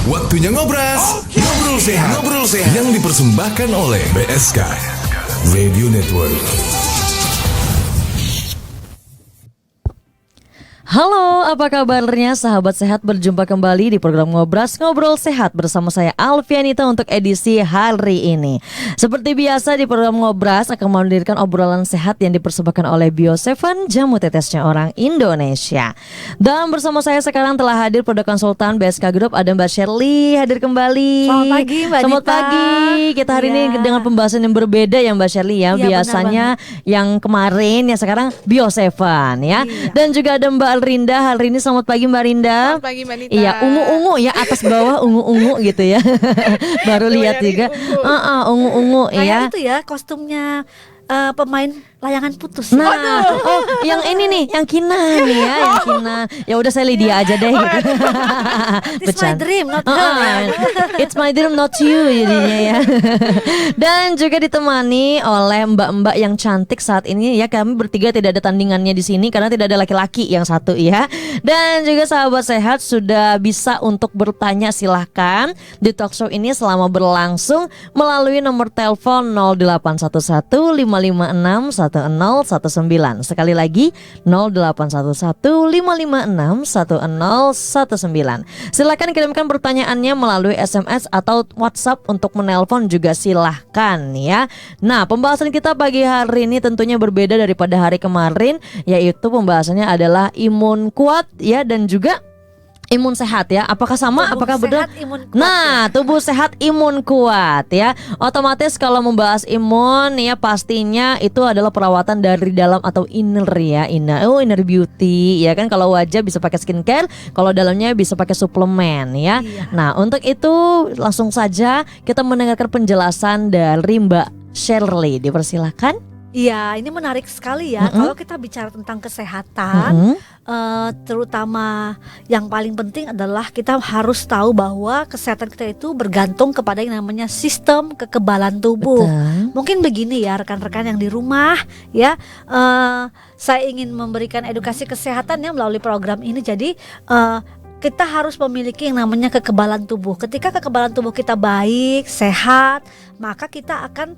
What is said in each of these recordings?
Waktunya ngobras. Ngobrol sehat. Yang dipersembahkan oleh BSK Radio Network. Halo, apa kabarnya sahabat sehat? Berjumpa kembali di program Ngobras Ngobrol Sehat bersama saya Alfianita untuk edisi hari ini. Seperti biasa di program Ngobras akan menghadirkan obrolan sehat yang dipersembahkan oleh Bio7, jamu tetesnya orang Indonesia. Dan bersama saya sekarang telah hadir produk konsultan BSK Group, ada Mbak Shirley hadir kembali. Selamat pagi Mbak Selamat Dita. pagi. Kita hari ini dengan pembahasan yang berbeda ya Mbak Shirley ya. Biasanya yang kemarin ya sekarang Bio7 ya. Dan juga ada Mbak Rinda hari ini. Selamat pagi Mbak Rinda. Selamat pagi Mbak Nita. Iya, ungu-ungu ya, atas bawah ungu-ungu gitu ya. Baru lihat juga. Ungu-ungu ya. Kayak itu ya kostumnya pemain layangan putus. Nah, yang ini nih, yang Kinan nih ya, yang Kinan. Ya udah saya Lydia aja deh gitu. It's my dream, not her. It's my dream, not you jadinya ya. Dan juga ditemani oleh mbak-mbak yang cantik saat ini ya. Kami bertiga tidak ada tandingannya di sini karena tidak ada laki-laki yang satu ya. Dan juga sahabat sehat sudah bisa untuk bertanya, silahkan di talk show ini selama berlangsung melalui nomor telepon 0811 556 1019. Sekali lagi 0811 556 1019. Silakan kirimkan pertanyaannya melalui SMS atau WhatsApp. Untuk menelpon juga silahkan ya. Nah, pembahasan kita pagi hari ini tentunya berbeda daripada hari kemarin, yaitu pembahasannya adalah imun kuat ya, dan juga imun sehat ya. Apakah sama? Tubuh Apakah benar? sehat, imun kuat, Nah, tubuh sehat, imun kuat ya. Otomatis kalau membahas imun ya, pastinya itu adalah perawatan dari dalam atau inner ya. Inner beauty ya kan. Kalau wajah bisa pakai skincare, kalau dalamnya bisa pakai suplemen ya. Nah, untuk itu langsung saja kita mendengarkan penjelasan dari Mbak Shirley. Dipersilakan. Iya, ini menarik sekali ya. Kalau kita bicara tentang kesehatan, terutama yang paling penting adalah kita harus tahu bahwa kesehatan kita itu bergantung kepada yang namanya sistem kekebalan tubuh. Betul. Mungkin begini ya rekan-rekan yang di rumah ya, saya ingin memberikan edukasi kesehatan ya melalui program ini. Jadi kita harus memiliki yang namanya kekebalan tubuh. Ketika kekebalan tubuh kita baik, sehat, maka kita akan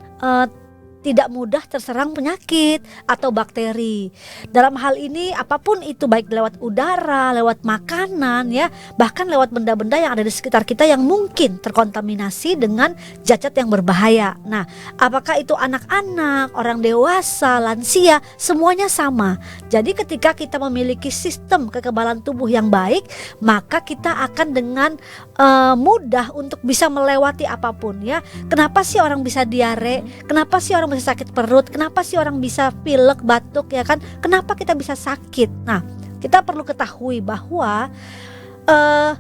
tidak mudah terserang penyakit atau bakteri. Dalam hal ini apapun itu, baik lewat udara, lewat makanan ya, bahkan lewat benda-benda yang ada di sekitar kita yang mungkin terkontaminasi dengan zat-zat yang berbahaya. Nah, apakah itu anak-anak, orang dewasa, lansia, semuanya sama. Jadi ketika kita memiliki sistem kekebalan tubuh yang baik, maka kita akan dengan mudah untuk bisa melewati apapun ya. Kenapa sih orang bisa diare? Kenapa sih orang bisa sakit perut? Kenapa sih orang bisa pilek, batuk ya kan? Kenapa kita bisa sakit? Nah, kita perlu ketahui bahwa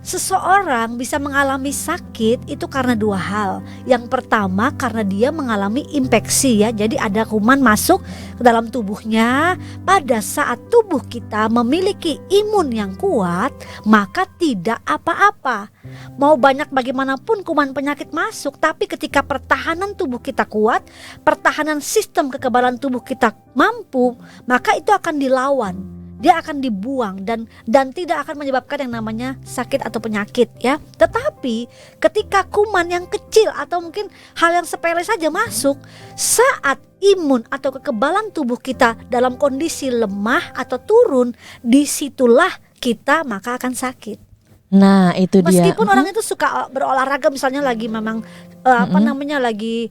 seseorang bisa mengalami sakit itu karena dua hal. Yang pertama karena dia mengalami infeksi ya. Jadi ada kuman masuk ke dalam tubuhnya. Pada saat tubuh kita memiliki imun yang kuat, maka tidak apa-apa. Mau banyak bagaimanapun kuman penyakit masuk, tapi ketika pertahanan tubuh kita kuat, pertahanan sistem kekebalan tubuh kita mampu, maka itu akan dilawan. Dia akan dibuang dan tidak akan menyebabkan yang namanya sakit atau penyakit ya. Tetapi ketika kuman yang kecil atau mungkin hal yang sepele saja masuk, saat imun atau kekebalan tubuh kita dalam kondisi lemah atau turun, disitulah kita maka akan sakit. Nah, itu dia. Meskipun orang itu suka berolahraga, misalnya lagi memang lagi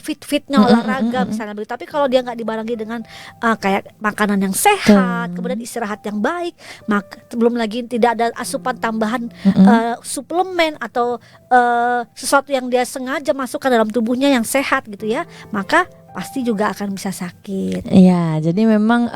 fit-fitnya olahraga misalnya begitu. Tapi kalau dia nggak dibarengi dengan kayak makanan yang sehat, kemudian istirahat yang baik, maka belum lagi tidak ada asupan tambahan suplemen atau sesuatu yang dia sengaja masukkan dalam tubuhnya yang sehat gitu ya, maka pasti juga akan bisa sakit. Iya, jadi memang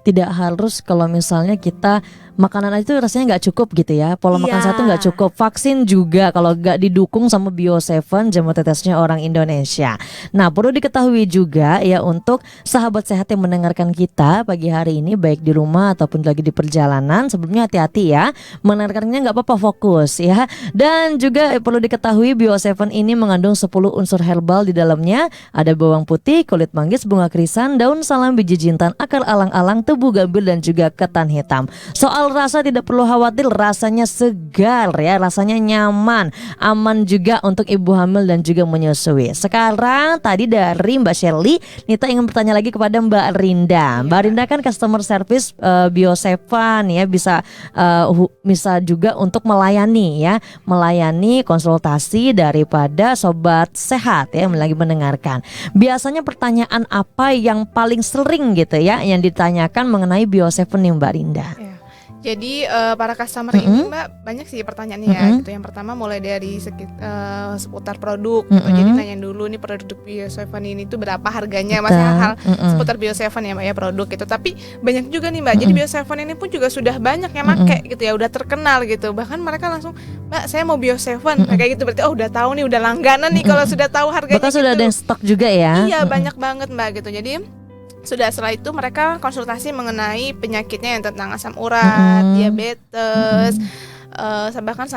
tidak harus kalau misalnya kita makanan itu rasanya nggak cukup gitu ya, pola makan satu nggak cukup, vaksin juga kalau nggak didukung sama Bio7 jamu tetesnya orang Indonesia. Nah, perlu diketahui juga ya untuk sahabat sehat yang mendengarkan kita pagi hari ini baik di rumah ataupun lagi di perjalanan, sebelumnya hati-hati ya, mendengarkannya nggak apa-apa, fokus ya. Dan juga perlu diketahui Bio7 ini mengandung 10 unsur herbal di dalamnya, ada bawang putih, kulit manggis, bunga krisan, daun salam, biji jintan, akar alang-alang, tebu gambir dan juga ketan hitam. Soal Soal rasa tidak perlu khawatir, rasanya segar ya, rasanya nyaman, aman juga untuk ibu hamil dan juga menyusui. Sekarang tadi dari Mbak Shirley, Nita ingin bertanya lagi kepada Mbak Rinda. Mbak Rinda kan customer service Bioseven ya, bisa juga untuk melayani konsultasi daripada sobat sehat ya yang lagi mendengarkan. Biasanya pertanyaan apa yang paling sering gitu ya yang ditanyakan mengenai Bioseven nih Mbak Rinda? Ya. Jadi para customer ini Mbak banyak sih pertanyaannya ya gitu. Yang pertama mulai dari seputar produk gitu. Jadi nanyain dulu nih produk Bioseven ini tuh berapa harganya, masih hal seputar Bioseven ya Mbak ya, produk gitu. Tapi banyak juga nih Mbak. Jadi Bioseven ini pun juga sudah banyak yang make gitu ya, udah terkenal gitu. Bahkan mereka langsung, "Mbak, saya mau Bioseven." Kayak gitu berarti udah tahu nih, udah langganan nih kalau sudah tahu harganya. Bahkan gitu. Sudah ada yang stok juga ya. Iya, banyak banget Mbak gitu. Jadi setelah itu mereka konsultasi mengenai penyakitnya yang tentang asam urat, diabetes, bahkan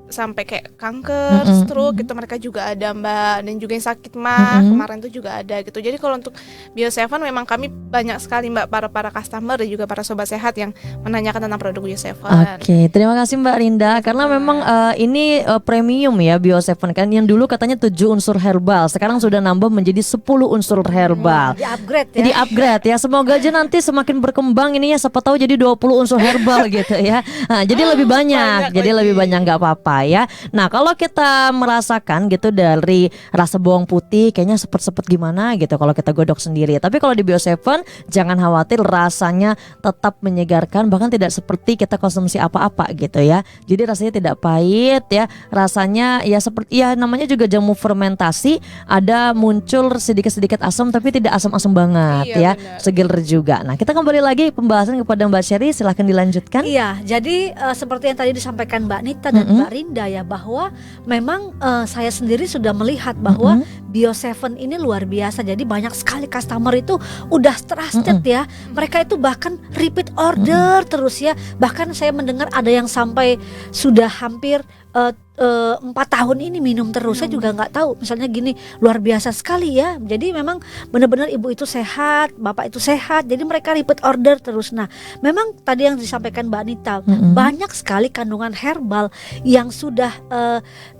sampai kayak kanker, stroke gitu mereka juga ada Mbak, dan juga yang sakit mah kemarin tuh juga ada gitu. Jadi kalau untuk Bioseven memang kami banyak sekali Mbak para customer dan juga para sobat sehat yang menanyakan tentang produk Bioseven. Oke, terima kasih Mbak Rinda karena memang ini premium ya Bioseven kan, yang dulu katanya 7 unsur herbal, sekarang sudah nambah menjadi 10 unsur herbal. Di-upgrade ya. Jadi upgrade ya. Semoga aja nanti semakin berkembang ininya, siapa tahu jadi 20 unsur herbal gitu ya. Nah, jadi lebih banyak. Jadi lebih banyak nggak apa-apa ya. Nah, kalau kita merasakan gitu dari rasa bawang putih kayaknya sepet-sepet gimana gitu kalau kita godok sendiri. Tapi kalau di Bioseven jangan khawatir, rasanya tetap menyegarkan, bahkan tidak seperti kita konsumsi apa-apa gitu ya. Jadi rasanya tidak pahit ya. Rasanya ya seperti ya namanya juga jamu fermentasi, ada muncul sedikit-sedikit asam tapi tidak asam-asam banget ya. Benar. Seger juga. Nah, kita kembali lagi pembahasan kepada Mbak Sherry, silahkan dilanjutkan. Iya, jadi seperti yang tadi disampaikan Mbak Nita dan Mbak Rinda ya, bahwa memang saya sendiri sudah melihat bahwa Bioseven ini luar biasa. Jadi banyak sekali customer itu udah trusted ya. Mereka itu bahkan repeat order terus ya. Bahkan saya mendengar ada yang sampai sudah hampir 4 tahun ini minum terus. Saya juga nggak tahu, misalnya gini, luar biasa sekali ya. Jadi memang benar-benar ibu itu sehat, bapak itu sehat, jadi mereka repeat order terus. Nah, memang tadi yang disampaikan Mbak Anita, banyak sekali kandungan herbal yang sudah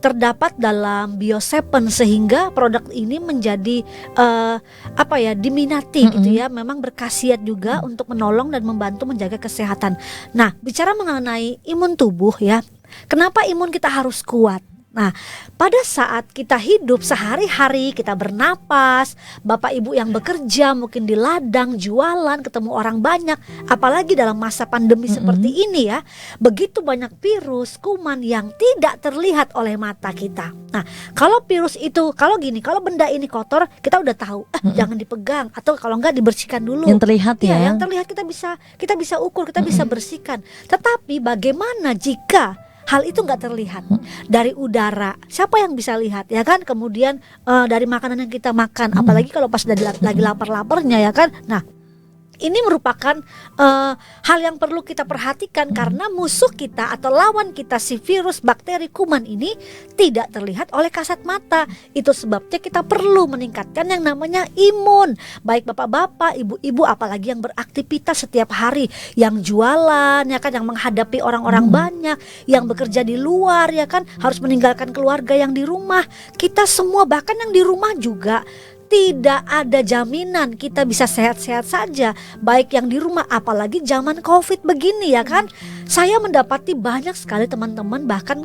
terdapat dalam Bioseven sehingga produk ini menjadi diminati gitu ya. Memang berkhasiat juga untuk menolong dan membantu menjaga kesehatan. Nah, bicara mengenai imun tubuh ya, kenapa imun kita harus kuat? Nah, pada saat kita hidup sehari-hari, kita bernapas, bapak ibu yang bekerja mungkin di ladang, jualan, ketemu orang banyak, apalagi dalam masa pandemi seperti ini ya, begitu banyak virus, kuman yang tidak terlihat oleh mata kita. Nah, kalau virus itu, kalau benda ini kotor, kita udah tahu, jangan dipegang, atau kalau enggak dibersihkan dulu. Yang terlihat ya. Yang terlihat kita bisa ukur, kita bisa bersihkan. Tetapi bagaimana jika hal itu nggak terlihat dari udara? Siapa yang bisa lihat ya kan? Kemudian dari makanan yang kita makan, apalagi kalau pas lagi lapar-laparnya ya kan. Nah, ini merupakan hal yang perlu kita perhatikan karena musuh kita atau lawan kita, si virus, bakteri, kuman ini tidak terlihat oleh kasat mata. Itu sebabnya kita perlu meningkatkan yang namanya imun. Baik bapak-bapak, ibu-ibu, apalagi yang beraktivitas setiap hari, yang jualan ya kan, yang menghadapi orang-orang banyak, yang bekerja di luar ya kan, harus meninggalkan keluarga yang di rumah. Kita semua, bahkan yang di rumah juga, tidak ada jaminan kita bisa sehat-sehat saja, baik yang di rumah, apalagi zaman COVID begini ya kan. Saya mendapati banyak sekali teman-teman, bahkan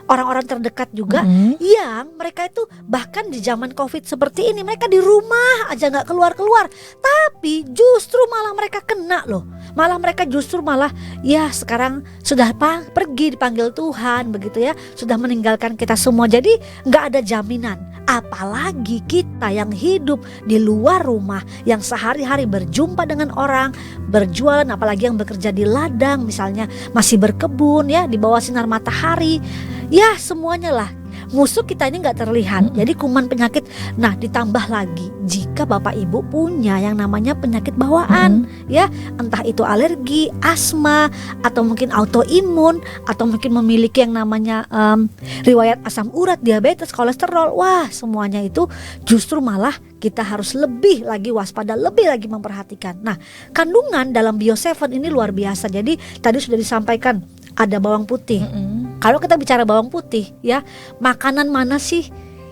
orang-orang terdekat juga yang mereka itu bahkan di zaman COVID seperti ini mereka di rumah aja nggak keluar-keluar, tapi justru malah mereka kena loh. Malah mereka justru malah ya sekarang sudah pergi dipanggil Tuhan begitu ya, sudah meninggalkan kita semua. Jadi nggak ada jaminan. Apalagi kita yang hidup di luar rumah, yang sehari-hari berjumpa dengan orang, berjualan, apalagi yang bekerja di ladang misalnya, masih berkebun ya di bawah sinar matahari. Ya semuanya lah, musuh kita ini nggak terlihat. Jadi kuman penyakit. Nah, ditambah lagi jika Bapak Ibu punya yang namanya penyakit bawaan, ya, entah itu alergi, asma, atau mungkin autoimun, atau mungkin memiliki yang namanya riwayat asam urat, diabetes, kolesterol. Wah, semuanya itu justru malah kita harus lebih lagi waspada, lebih lagi memperhatikan. Nah, kandungan dalam Bio7 ini luar biasa. Jadi tadi sudah disampaikan ada bawang putih. Kalau kita bicara bawang putih, ya, makanan mana sih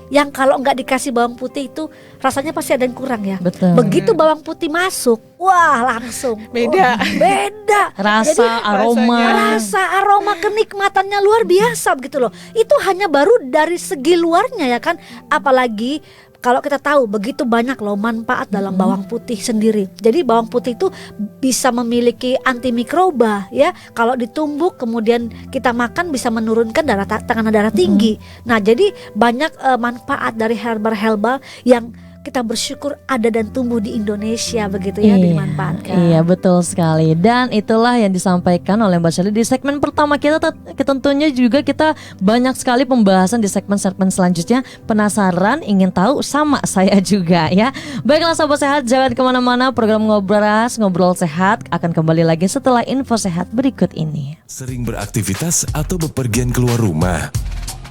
yang kalau nggak dikasih bawang putih itu rasanya pasti ada yang kurang, ya. Betul. Begitu bawang putih masuk, wah, langsung Beda. beda. Jadi, rasa aroma kenikmatannya luar biasa begitu loh. Itu hanya baru dari segi luarnya, ya kan. Apalagi kalau kita tahu begitu banyak loh manfaat dalam bawang putih sendiri. Jadi bawang putih itu bisa memiliki antimikroba, ya. Kalau ditumbuk kemudian kita makan bisa menurunkan tekanan darah tinggi. Nah, jadi banyak manfaat dari herbal yang kita bersyukur ada dan tumbuh di Indonesia begitu, ya, dimanfaatkan. Iya, betul sekali. Dan itulah yang disampaikan oleh Mbak Shirley di segmen pertama kita. Tentunya juga kita banyak sekali pembahasan di segmen-segmen selanjutnya. Penasaran, ingin tahu, sama saya juga, ya. Baiklah sahabat sehat, jangan kemana-mana. Program Ngobrol Sehat akan kembali lagi setelah info sehat berikut ini. Sering beraktivitas atau bepergian keluar rumah?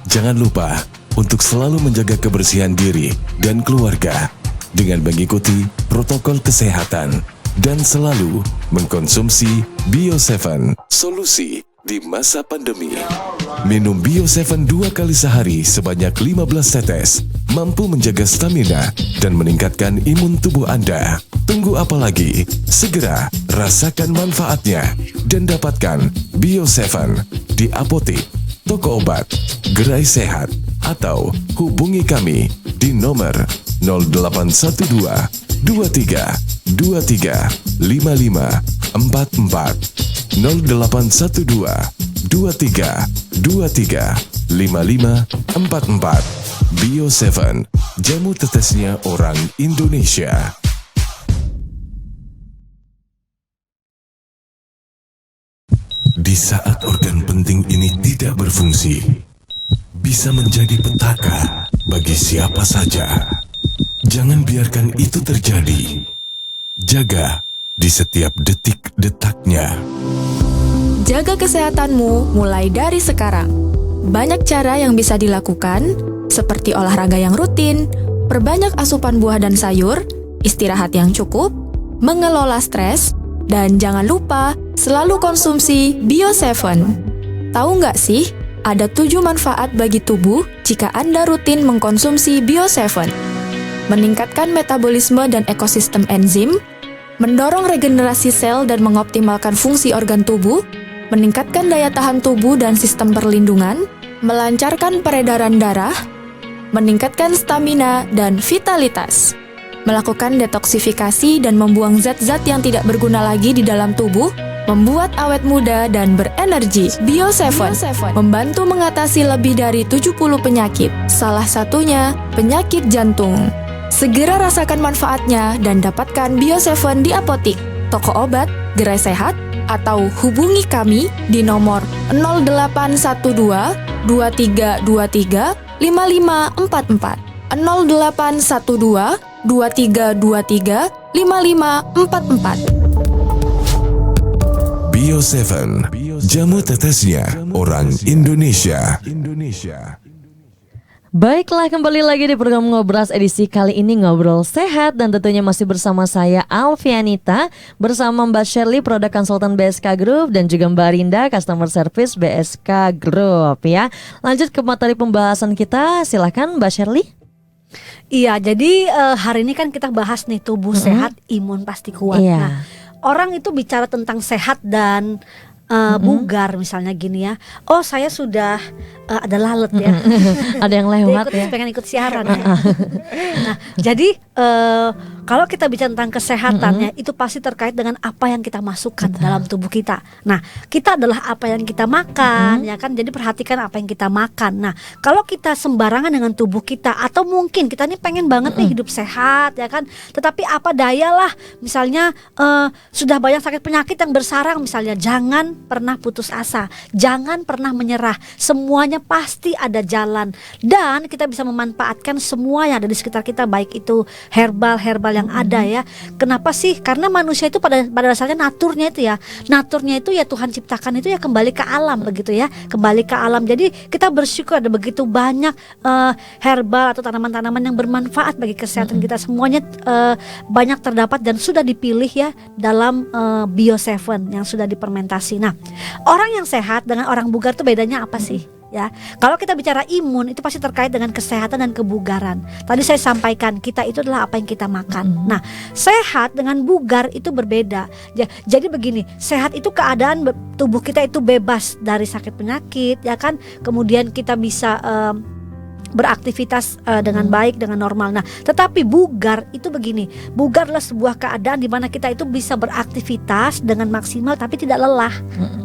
Jangan lupa untuk selalu menjaga kebersihan diri dan keluarga dengan mengikuti protokol kesehatan dan selalu mengkonsumsi Bio7, solusi di masa pandemi. Minum Bio7 2 kali sehari sebanyak 15 tetes mampu menjaga stamina dan meningkatkan imun tubuh Anda. Tunggu apa lagi? Segera rasakan manfaatnya dan dapatkan Bio7 di apotek, toko obat, gerai sehat, atau hubungi kami di nomor 0812 23 23 55 44 0812 23 23 55 44. Bio7, jamu tetesnya orang Indonesia. Di saat organ penting ini tidak berfungsi, bisa menjadi petaka bagi siapa saja. Jangan biarkan itu terjadi. Jaga di setiap detik-detaknya. Jaga kesehatanmu mulai dari sekarang. Banyak cara yang bisa dilakukan, seperti olahraga yang rutin, perbanyak asupan buah dan sayur, istirahat yang cukup, mengelola stres, dan jangan lupa selalu konsumsi Bio7. Tahu nggak sih, ada 7 manfaat bagi tubuh jika Anda rutin mengkonsumsi Bio7. Meningkatkan metabolisme dan ekosistem enzim, mendorong regenerasi sel dan mengoptimalkan fungsi organ tubuh, meningkatkan daya tahan tubuh dan sistem perlindungan, melancarkan peredaran darah, meningkatkan stamina dan vitalitas, melakukan detoksifikasi dan membuang zat-zat yang tidak berguna lagi di dalam tubuh, membuat awet muda dan berenergi. Bio7 membantu mengatasi lebih dari 70 penyakit, salah satunya penyakit jantung. Segera rasakan manfaatnya dan dapatkan Bio7 di apotek, toko obat, gerai sehat, atau hubungi kami di nomor 0812 2323 5544 0812 2323 5544. Bio7, jamu tetesnya orang Indonesia. Baiklah, kembali lagi di program Ngobras edisi kali ini Ngobrol Sehat. Dan tentunya masih bersama saya Alfianita, bersama Mbak Shirley, Produk Konsultan BSK Group, dan juga Mbak Rinda, Customer Service BSK Group, ya. Lanjut ke materi pembahasan kita, silakan Mbak Shirley. Iya, jadi hari ini kan kita bahas nih tubuh sehat, imun pasti kuat. Iya. Nah, orang itu bicara tentang sehat dan bugar misalnya gini ya. Oh, saya sudah ada lalat ya. Ada yang lewat ya. Pengen ikut siaran ya. Nah, jadi kalau kita bicara tentang kesehatannya, itu pasti terkait dengan apa yang kita masukkan dalam tubuh kita. Nah, kita adalah apa yang kita makan, ya kan? Jadi perhatikan apa yang kita makan. Nah, kalau kita sembarangan dengan tubuh kita, atau mungkin kita ini pengen banget nih hidup sehat, ya kan? Tetapi apa daya lah, misalnya sudah banyak sakit penyakit yang bersarang, misalnya jangan pernah putus asa, jangan pernah menyerah. Semuanya pasti ada jalan, dan kita bisa memanfaatkan semua yang ada di sekitar kita, baik itu herbal yang ada ya. Kenapa sih? Karena manusia itu pada dasarnya naturnya itu ya Tuhan ciptakan itu ya kembali ke alam begitu ya, kembali ke alam. Jadi kita bersyukur ada begitu banyak herbal atau tanaman-tanaman yang bermanfaat bagi kesehatan kita. Semuanya banyak terdapat dan sudah dipilih ya dalam Bio7 yang sudah difermentasi. Nah, orang yang sehat dengan orang bugar itu bedanya apa sih? Ya, kalau kita bicara imun itu pasti terkait dengan kesehatan dan kebugaran. Tadi saya sampaikan kita itu adalah apa yang kita makan. Nah, sehat dengan bugar itu berbeda. Jadi begini, sehat itu keadaan tubuh kita itu bebas dari sakit penyakit, ya kan? Kemudian kita bisa beraktivitas dengan baik, dengan normal. Nah, tetapi bugar itu begini, bugar adalah sebuah keadaan di mana kita itu bisa beraktivitas dengan maksimal tapi tidak lelah.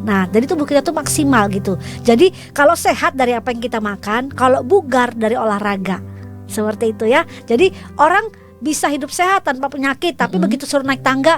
Nah, jadi tubuh kita tuh maksimal gitu. Jadi kalau sehat dari apa yang kita makan, kalau bugar dari olahraga. Seperti itu ya. Jadi orang bisa hidup sehat tanpa penyakit, tapi begitu suruh naik tangga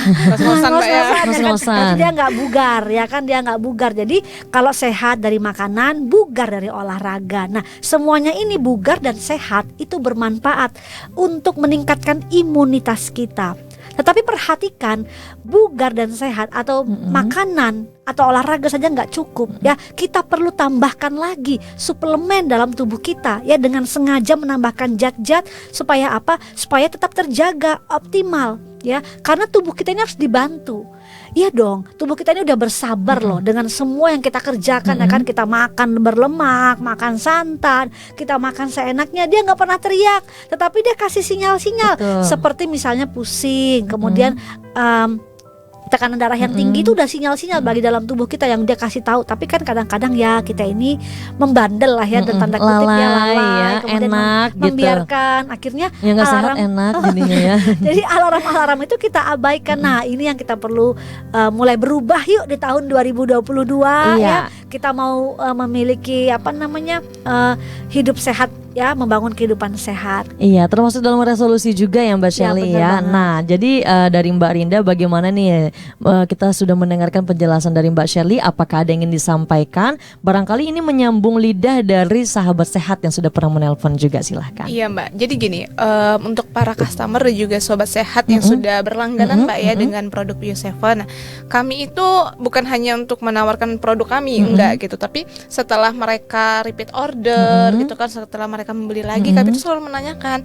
Ngos-ngosan, Mbak ya. Ngos-ngosan. dia nggak bugar, ya kan, dia nggak bugar. Jadi kalau sehat dari makanan, bugar dari olahraga. Nah, semuanya ini bugar dan sehat itu bermanfaat untuk meningkatkan imunitas kita. Tetapi perhatikan, bugar dan sehat atau makanan atau olahraga saja nggak cukup ya. Kita perlu tambahkan lagi suplemen dalam tubuh kita ya, dengan sengaja menambahkan zat-zat supaya apa? Supaya tetap terjaga optimal ya. Karena tubuh kita ini harus dibantu. Iya dong, tubuh kita ini udah bersabar loh dengan semua yang kita kerjakan ya kan. Kita makan berlemak, makan santan, kita makan seenaknya, dia nggak pernah teriak, tetapi dia kasih sinyal-sinyal. Seperti misalnya pusing, kemudian tekanan darah yang tinggi itu udah sinyal-sinyal bagi dalam tubuh kita yang dia kasih tahu. Tapi kan kadang-kadang ya kita ini membandel lah ya, dan tanda kutip ya, lalai, kemudian enak membiarkan gitu. Akhirnya ya nggak sehat enak jadinya ya. Jadi alarm-alarm itu kita abaikan. Nah, ini yang kita perlu mulai berubah yuk di tahun 2022 ya. Kita mau memiliki hidup sehat ya, membangun kehidupan sehat. Iya, termasuk dalam resolusi juga ya Mbak Shelly ya. Nah, jadi dari Mbak Rinda bagaimana nih, kita sudah mendengarkan penjelasan dari Mbak Shelly. Apakah ada yang ingin disampaikan? Barangkali ini menyambung lidah dari sahabat sehat yang sudah pernah menelpon juga, silahkan. Iya Mbak, jadi gini, untuk para customer dan juga sobat sehat yang sudah berlangganan Mbak ya dengan produk Bio7. Nah, kami itu bukan hanya untuk menawarkan produk kami, enggak gitu, tapi setelah mereka repeat order gitu kan, setelah mereka membeli lagi, kami itu selalu menanyakan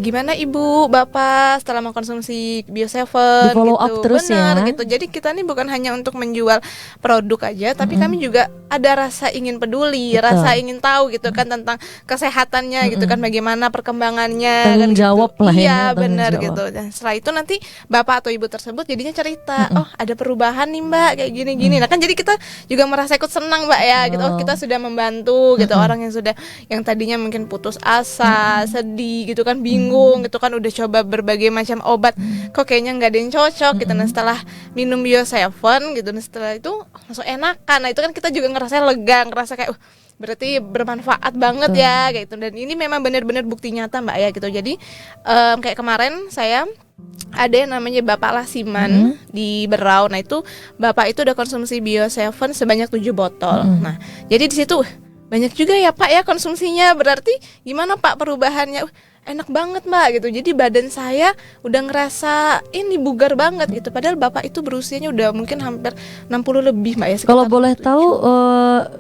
gimana ibu, bapak setelah mengkonsumsi Bio7 di follow gitu. up terus. Benar Ya. gitu. Jadi kita ini bukan hanya untuk menjual produk aja, tapi kami juga ada rasa ingin peduli, rasa ingin tahu gitu kan tentang kesehatannya gitu kan, bagaimana perkembangannya. Tanggung kan, jawab gitu. lah ya. Iya Tanggung benar jawab. gitu. Dan setelah itu nanti bapak atau ibu tersebut jadinya cerita, oh ada perubahan nih Mbak kayak gini-gini. Nah kan jadi kita juga merasa ikut senang Mbak ya gitu. Oh kita sudah membantu gitu orang yang tadinya mungkin putus asa, sedih gitu kan, bingung gitu kan, udah coba berbagai macam obat, kok kayaknya nggak ada yang cocok gitu. Nah setelah minum Bio7 gitu, nah setelah itu langsung enakan. Nah itu kan kita juga ngerasa lega, ngerasa kayak berarti bermanfaat banget ya kayak gitu. Dan ini memang benar-benar bukti nyata Mbak ya gitu. Jadi kayak kemarin saya ada yang namanya Bapak Lasiman di Berau. Nah itu Bapak itu udah konsumsi Bio7 sebanyak 7 botol. Nah jadi di situ banyak juga ya Pak ya konsumsinya. Berarti gimana Pak perubahannya? Enak banget Mbak gitu. Jadi badan saya udah ngerasa ini bugar banget gitu. Padahal Bapak itu berusianya udah mungkin hampir 60 lebih Mbak ya. Kalau boleh tahu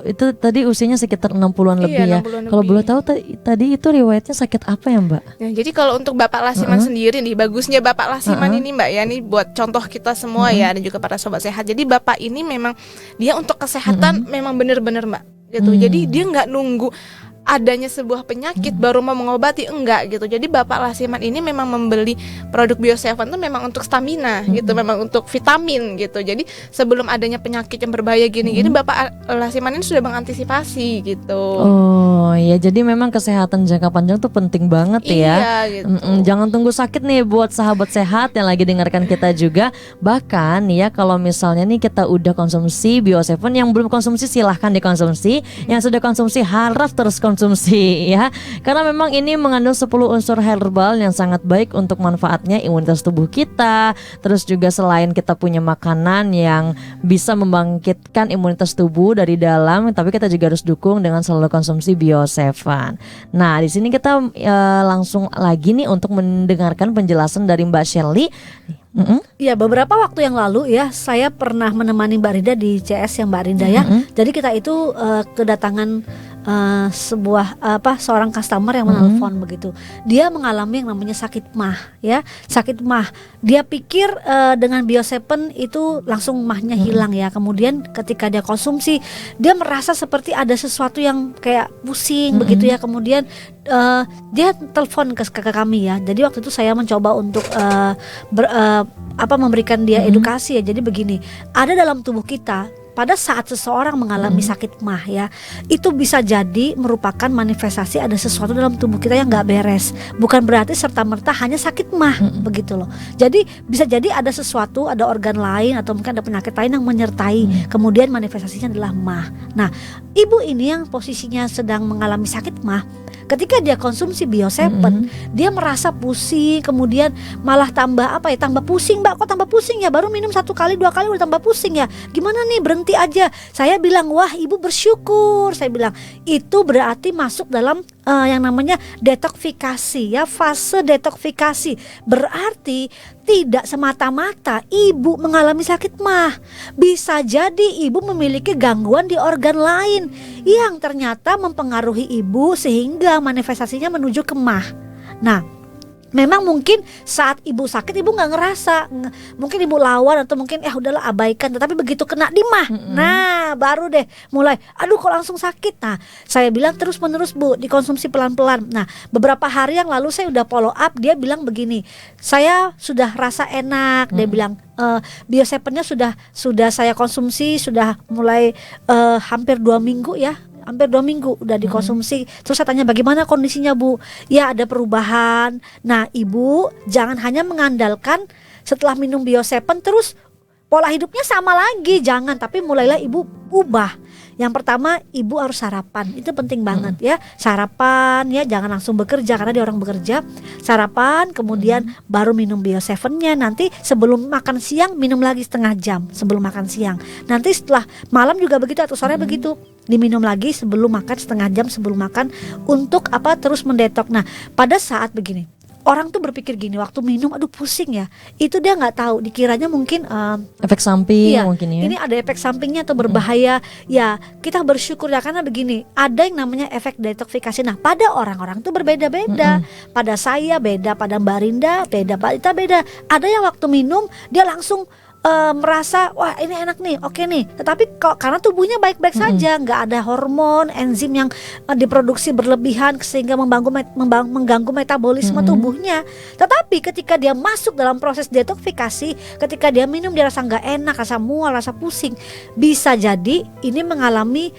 itu tadi usianya sekitar 60-an lebih ya. 60-an Kalau lebih. boleh tahu tadi itu riwayatnya sakit apa ya Mbak? Nah, jadi kalau untuk Bapak Lasiman sendiri nih, bagusnya Bapak Lasiman ini Mbak ya, nih buat contoh kita semua ya, dan juga para sobat sehat. Jadi Bapak ini memang dia untuk kesehatan memang benar-benar Mbak gitu. Jadi dia nggak nunggu adanya sebuah penyakit baru mau mengobati, enggak gitu. Jadi Bapak Lasiman ini memang membeli produk Bio7 tuh memang untuk stamina gitu, memang untuk vitamin gitu. Jadi sebelum adanya penyakit yang berbahaya gini-gini, Bapak Lasiman ini sudah mengantisipasi gitu. Oh ya, jadi memang kesehatan jangka panjang tuh penting banget ya. Iya gitu. Jangan tunggu sakit nih buat sahabat sehat yang lagi dengarkan kita juga. Bahkan ya kalau misalnya nih kita udah konsumsi Bio7, yang belum konsumsi silahkan dikonsumsi. Yang sudah konsumsi harap terus konsumsi ya. Karena memang ini mengandung 10 unsur herbal yang sangat baik untuk manfaatnya imunitas tubuh kita. Terus juga selain kita punya makanan yang bisa membangkitkan imunitas tubuh dari dalam, tapi kita juga harus dukung dengan selalu konsumsi Bio7. Nah, di sini kita langsung lagi nih untuk mendengarkan penjelasan dari Mbak Shirley. Ya, beberapa waktu yang lalu ya saya pernah menemani Mbak Rinda di CS yang Mbak Rinda ya. Jadi kita itu kedatangan seorang customer yang menelpon begitu. Dia mengalami yang namanya sakit mah ya. Sakit mah. Dia pikir dengan Bio7 itu langsung mahnya hilang ya. Kemudian ketika dia konsumsi, dia merasa seperti ada sesuatu yang kayak pusing begitu ya. Kemudian dia telepon ke kami ya. Jadi waktu itu saya mencoba untuk memberikan dia edukasi ya. Jadi begini, ada dalam tubuh kita pada saat seseorang mengalami sakit mah ya, itu bisa jadi merupakan manifestasi ada sesuatu dalam tubuh kita yang nggak beres. Bukan berarti serta-merta hanya sakit mah begitu loh. Jadi bisa jadi ada sesuatu, ada organ lain atau mungkin ada penyakit lain yang menyertai. Kemudian manifestasinya adalah mah. Nah, ibu ini yang posisinya sedang mengalami sakit mah, ketika dia konsumsi Bio7, dia merasa pusing, kemudian malah tambah pusing, Mbak, kok tambah pusing ya, baru minum 1 kali 2 kali udah tambah pusing ya, gimana nih, berhenti aja. Saya bilang, wah ibu bersyukur, saya bilang itu berarti masuk dalam yang namanya detoksifikasi ya, fase detoksifikasi. Berarti tidak semata-mata ibu mengalami sakit mah, bisa jadi ibu memiliki gangguan di organ lain yang ternyata mempengaruhi ibu sehingga manifestasinya menuju ke mah. Nah, memang mungkin saat ibu sakit ibu nggak ngerasa, mungkin ibu lawan atau mungkin udahlah abaikan, tetapi begitu kena di mah, nah baru deh mulai, aduh kok langsung sakit. Nah, saya bilang terus menerus Bu, dikonsumsi pelan-pelan. Nah, beberapa hari yang lalu saya udah follow up, dia bilang begini, saya sudah rasa enak, dia bilang Bio7-nya sudah saya konsumsi, sudah mulai hampir 2 minggu ya. Hampir 2 minggu udah dikonsumsi. Terus saya tanya bagaimana kondisinya Bu? Ya ada perubahan. Nah ibu jangan hanya mengandalkan setelah minum Bio7 terus pola hidupnya sama lagi. Jangan, tapi mulailah ibu ubah. Yang pertama ibu harus sarapan, itu penting banget ya. Sarapan ya, jangan langsung bekerja karena dia orang bekerja. Sarapan, kemudian baru minum Bio7-nya. Nanti sebelum makan siang minum lagi setengah jam sebelum makan siang. Nanti setelah malam juga begitu atau sore begitu, diminum lagi sebelum makan setengah jam sebelum makan untuk terus mendetok. Nah, pada saat begini, orang tuh berpikir gini, waktu minum aduh pusing ya, itu dia nggak tahu, dikiranya mungkin efek samping mungkin ya. Ini ada efek sampingnya atau berbahaya. Ya kita bersyukur ya, karena begini, ada yang namanya efek detoksifikasi. Nah, pada orang-orang tuh berbeda-beda. Pada saya beda, pada Mbak Rinda beda, Pak Ita beda. Ada yang waktu minum dia langsung merasa wah ini enak nih, oke nih. Tetapi karena tubuhnya baik-baik saja, nggak ada hormon, enzim yang diproduksi berlebihan sehingga mengganggu metabolisme tubuhnya. Tetapi ketika dia masuk dalam proses detoksifikasi, ketika dia minum dia rasa nggak enak, rasa mual, rasa pusing, bisa jadi ini mengalami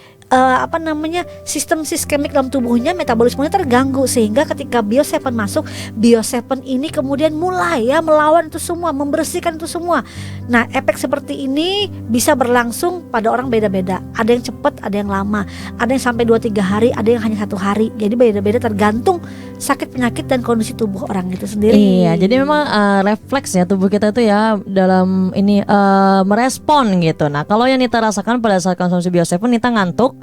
sistem sistemik dalam tubuhnya, metabolismenya terganggu, sehingga ketika Bio7 masuk, Bio7 ini kemudian mulai melawan itu semua, membersihkan itu semua. Nah, efek seperti ini bisa berlangsung pada orang beda-beda. Ada yang cepat, ada yang lama, ada yang sampai 2-3 hari, ada yang hanya 1 hari. Jadi beda-beda tergantung sakit penyakit dan kondisi tubuh orang itu sendiri. Iya, jadi memang refleks ya tubuh kita itu ya dalam ini merespon gitu. Nah, kalau yang Nita rasakan pada saat konsumsi Bio7, Nita ngantuk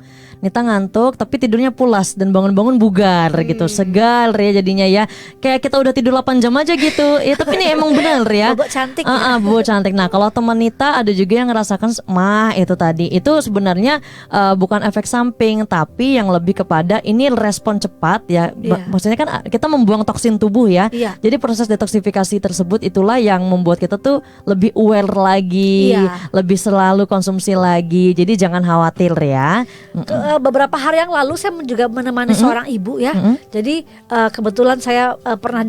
tapi tidurnya pulas dan bangun-bangun bugar gitu, segar ya jadinya ya. Kayak kita udah tidur 8 jam aja gitu. Ya tapi ini emang benar ya. Bobok cantik ya. Bobok cantik. Nah, kalau teman Nita ada juga yang ngerasakan mah itu tadi. Itu sebenarnya bukan efek samping, tapi yang lebih kepada ini respon cepat ya. Maksudnya kan kita membuang toksin tubuh ya. Jadi proses detoksifikasi tersebut itulah yang membuat kita tuh lebih aware lagi, lebih selalu konsumsi lagi. Jadi jangan khawatir ya. beberapa hari yang lalu saya juga menemani seorang ibu ya. Jadi kebetulan saya pernah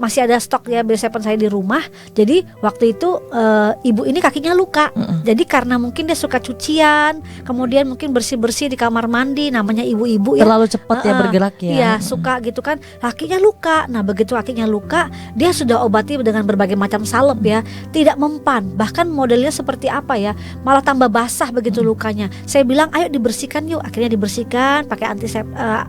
masih ada stok ya B7 saya di rumah. Jadi waktu itu ibu ini kakinya luka. Jadi karena mungkin dia suka cucian, kemudian mungkin bersih-bersih di kamar mandi, namanya ibu-ibu ya. Terlalu cepat ya bergerak ya. Iya, suka gitu kan. Kakinya luka. Nah, begitu kakinya luka, dia sudah obati dengan berbagai macam salep ya. Tidak mempan. Bahkan modelnya seperti apa ya? Malah tambah basah begitu lukanya. Saya bilang, "Ayo dibersihkan yuk." Akhirnya dibersihkan pakai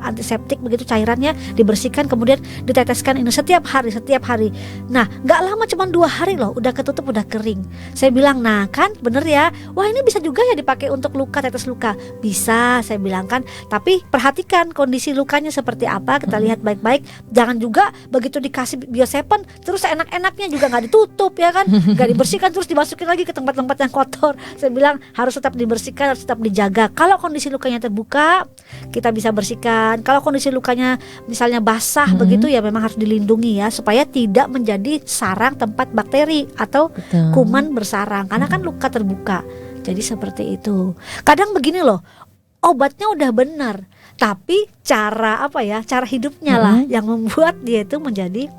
antiseptik begitu cairannya, dibersihkan kemudian diteteskan ini setiap hari. Nah, nggak lama cuma 2 hari loh, udah ketutup, udah kering. Saya bilang, "Nah, kan bener ya. Wah, ini bisa juga ya dipakai untuk luka, tetes luka." Bisa, saya bilang kan. Tapi perhatikan kondisi lukanya seperti apa, kita lihat baik-baik. Jangan juga begitu dikasih Bio7 terus enak-enaknya juga nggak ditutup ya kan, nggak dibersihkan terus dimasukin lagi ke tempat-tempat yang kotor. Saya bilang harus tetap dibersihkan, harus tetap dijaga. Kalau kondisi lukanya terbuka, kita bisa bersihkan. Kalau kondisi lukanya misalnya basah begitu ya memang harus dilindungi ya supaya tidak menjadi sarang tempat bakteri atau kuman bersarang karena kan luka terbuka. Jadi seperti itu. Kadang begini loh, obatnya udah benar, tapi cara hidupnya lah yang membuat dia itu menjadi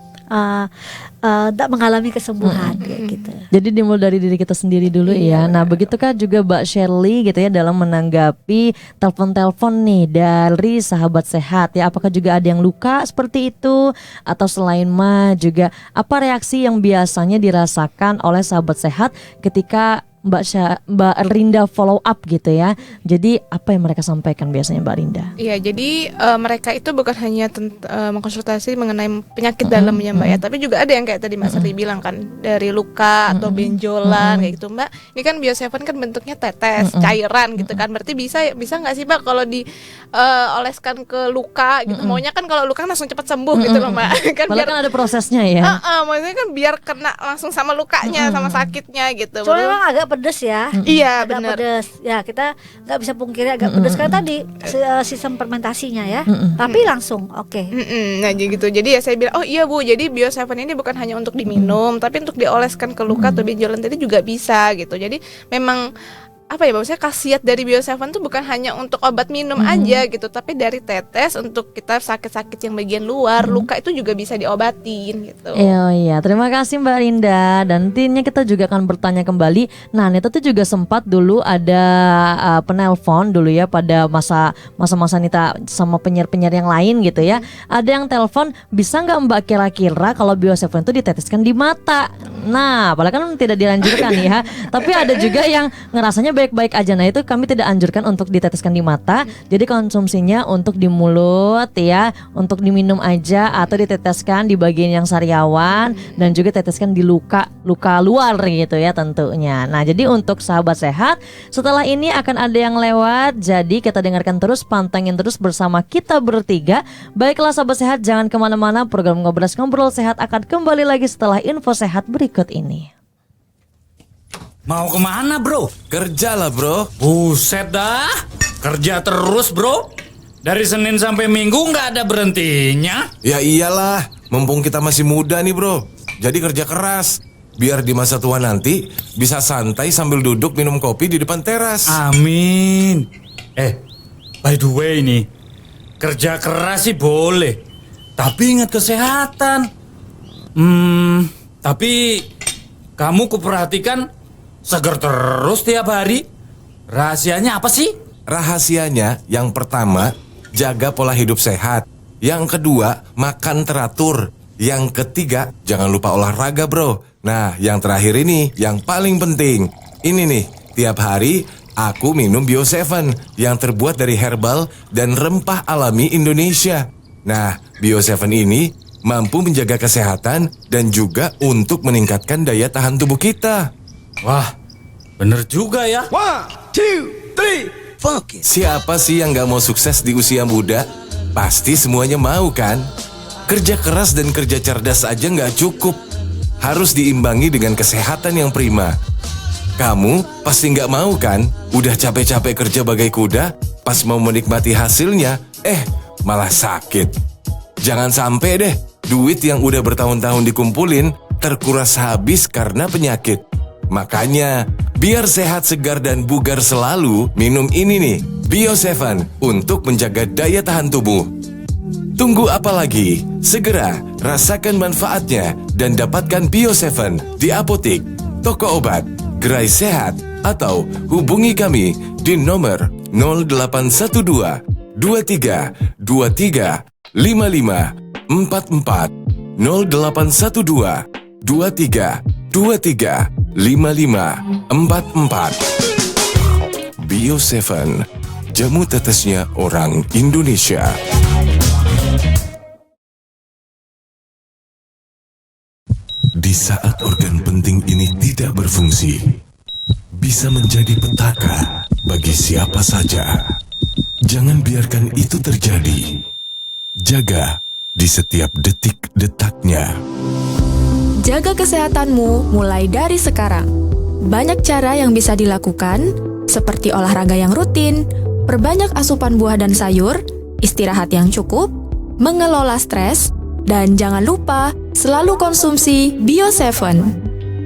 tak mengalami kesembuhan kayak gitu. Jadi dimulai dari diri kita sendiri dulu ya. Nah, begitukah juga Mbak Shirley gitu ya dalam menanggapi telepon-telepon nih dari sahabat sehat ya? Apakah juga ada yang luka seperti itu atau selain juga apa reaksi yang biasanya dirasakan oleh sahabat sehat ketika Mbak Rinda follow up gitu ya. Jadi apa yang mereka sampaikan biasanya Mbak Rinda? Iya, jadi mereka itu bukan hanya mengkonsultasi mengenai penyakit dalamnya Mbak ya, tapi juga ada yang kayak tadi Mbak Sari bilang kan dari luka atau benjolan kayak gitu Mbak. Ini kan Bio7 kan bentuknya tetes, cairan gitu kan. Berarti bisa nggak sih Mbak kalau oleskan ke luka gitu? Maunya kan kalau luka langsung cepat sembuh gitu loh Mbak. Kan biar kan ada prosesnya ya. Maksudnya kan biar kena langsung sama lukanya, sama sakitnya gitu. Cuma memang agak pedes ya. Iya, agak benar. pedes. Ya, kita nggak bisa pungkiri agak pedes karena tadi sistem fermentasinya ya. Tapi langsung oke. Nah gitu. Jadi ya saya bilang, oh iya Bu, jadi Bio7 ini bukan hanya untuk diminum, tapi untuk dioleskan ke luka atau benjolan tadi juga bisa gitu. Jadi memang apa ya, maksudnya khasiat dari Bio7 tuh bukan hanya untuk obat minum aja gitu, tapi dari tetes untuk kita sakit-sakit yang bagian luar, luka itu juga bisa diobatin gitu. Iya, terima kasih Mbak Rinda. Dan nantinya kita juga akan bertanya kembali. Nah, Neta tuh juga sempat dulu ada penelpon dulu ya pada masa-masa Nita sama penyiar-penyiar yang lain gitu ya. Ada yang telepon, bisa nggak Mbak kira-kira kalau Bio7 itu diteteskan di mata? Nah, padahal kan tidak dilanjutkan ya. Tapi ada juga yang ngerasanya baik-baik aja. Nah, itu kami tidak anjurkan untuk diteteskan di mata. Jadi konsumsinya untuk di mulut ya, untuk diminum aja atau diteteskan di bagian yang sariawan dan juga teteskan di luka luar gitu ya tentunya. Nah, jadi untuk sahabat sehat, setelah ini akan ada yang lewat. Jadi kita dengarkan terus, pantengin terus bersama kita bertiga. Baiklah sahabat sehat, jangan kemana-mana. Program Ngobrol Sehat akan kembali lagi setelah info sehat berikut ini. Mau kemana bro? Kerja lah bro. Buset dah, kerja terus bro. Dari Senin sampai Minggu nggak ada berhentinya. Ya iyalah, mumpung kita masih muda nih bro. Jadi kerja keras, biar di masa tua nanti bisa santai sambil duduk minum kopi di depan teras. Amin. By the way nih, kerja keras sih boleh, tapi ingat kesehatan. Tapi kamu kuperhatikan seger terus tiap hari. Rahasianya apa sih? Rahasianya yang pertama, jaga pola hidup sehat. Yang kedua, makan teratur. Yang ketiga, jangan lupa olahraga bro. Nah, yang terakhir ini yang paling penting. Ini nih, tiap hari aku minum Bio7 yang terbuat dari herbal dan rempah alami Indonesia. Nah, Bio7 ini mampu menjaga kesehatan dan juga untuk meningkatkan daya tahan tubuh kita. Wah, bener juga ya. 1, 2, 3, fuck it. Siapa sih yang gak mau sukses di usia muda? Pasti semuanya mau kan? Kerja keras dan kerja cerdas aja gak cukup. Harus diimbangi dengan kesehatan yang prima. Kamu pasti gak mau kan? Udah capek-capek kerja bagai kuda, pas mau menikmati hasilnya, malah sakit. Jangan sampai deh, duit yang udah bertahun-tahun dikumpulin terkuras habis karena penyakit. Makanya, biar sehat, segar, dan bugar selalu, minum ini nih, Bio7 untuk menjaga daya tahan tubuh. Tunggu apa lagi? Segera rasakan manfaatnya dan dapatkan Bio7 di apotik, toko obat, gerai sehat, atau hubungi kami di nomor 0812 23 23 55 44 0812 23 23 55 44. Bio7, jamu tetesnya orang Indonesia. Di saat organ penting ini tidak berfungsi, bisa menjadi petaka bagi siapa saja. Jangan biarkan itu terjadi. Jaga di setiap detik-detaknya. Jaga kesehatanmu mulai dari sekarang. Banyak cara yang bisa dilakukan, seperti olahraga yang rutin, perbanyak asupan buah dan sayur, istirahat yang cukup, mengelola stres, dan jangan lupa selalu konsumsi Bio7.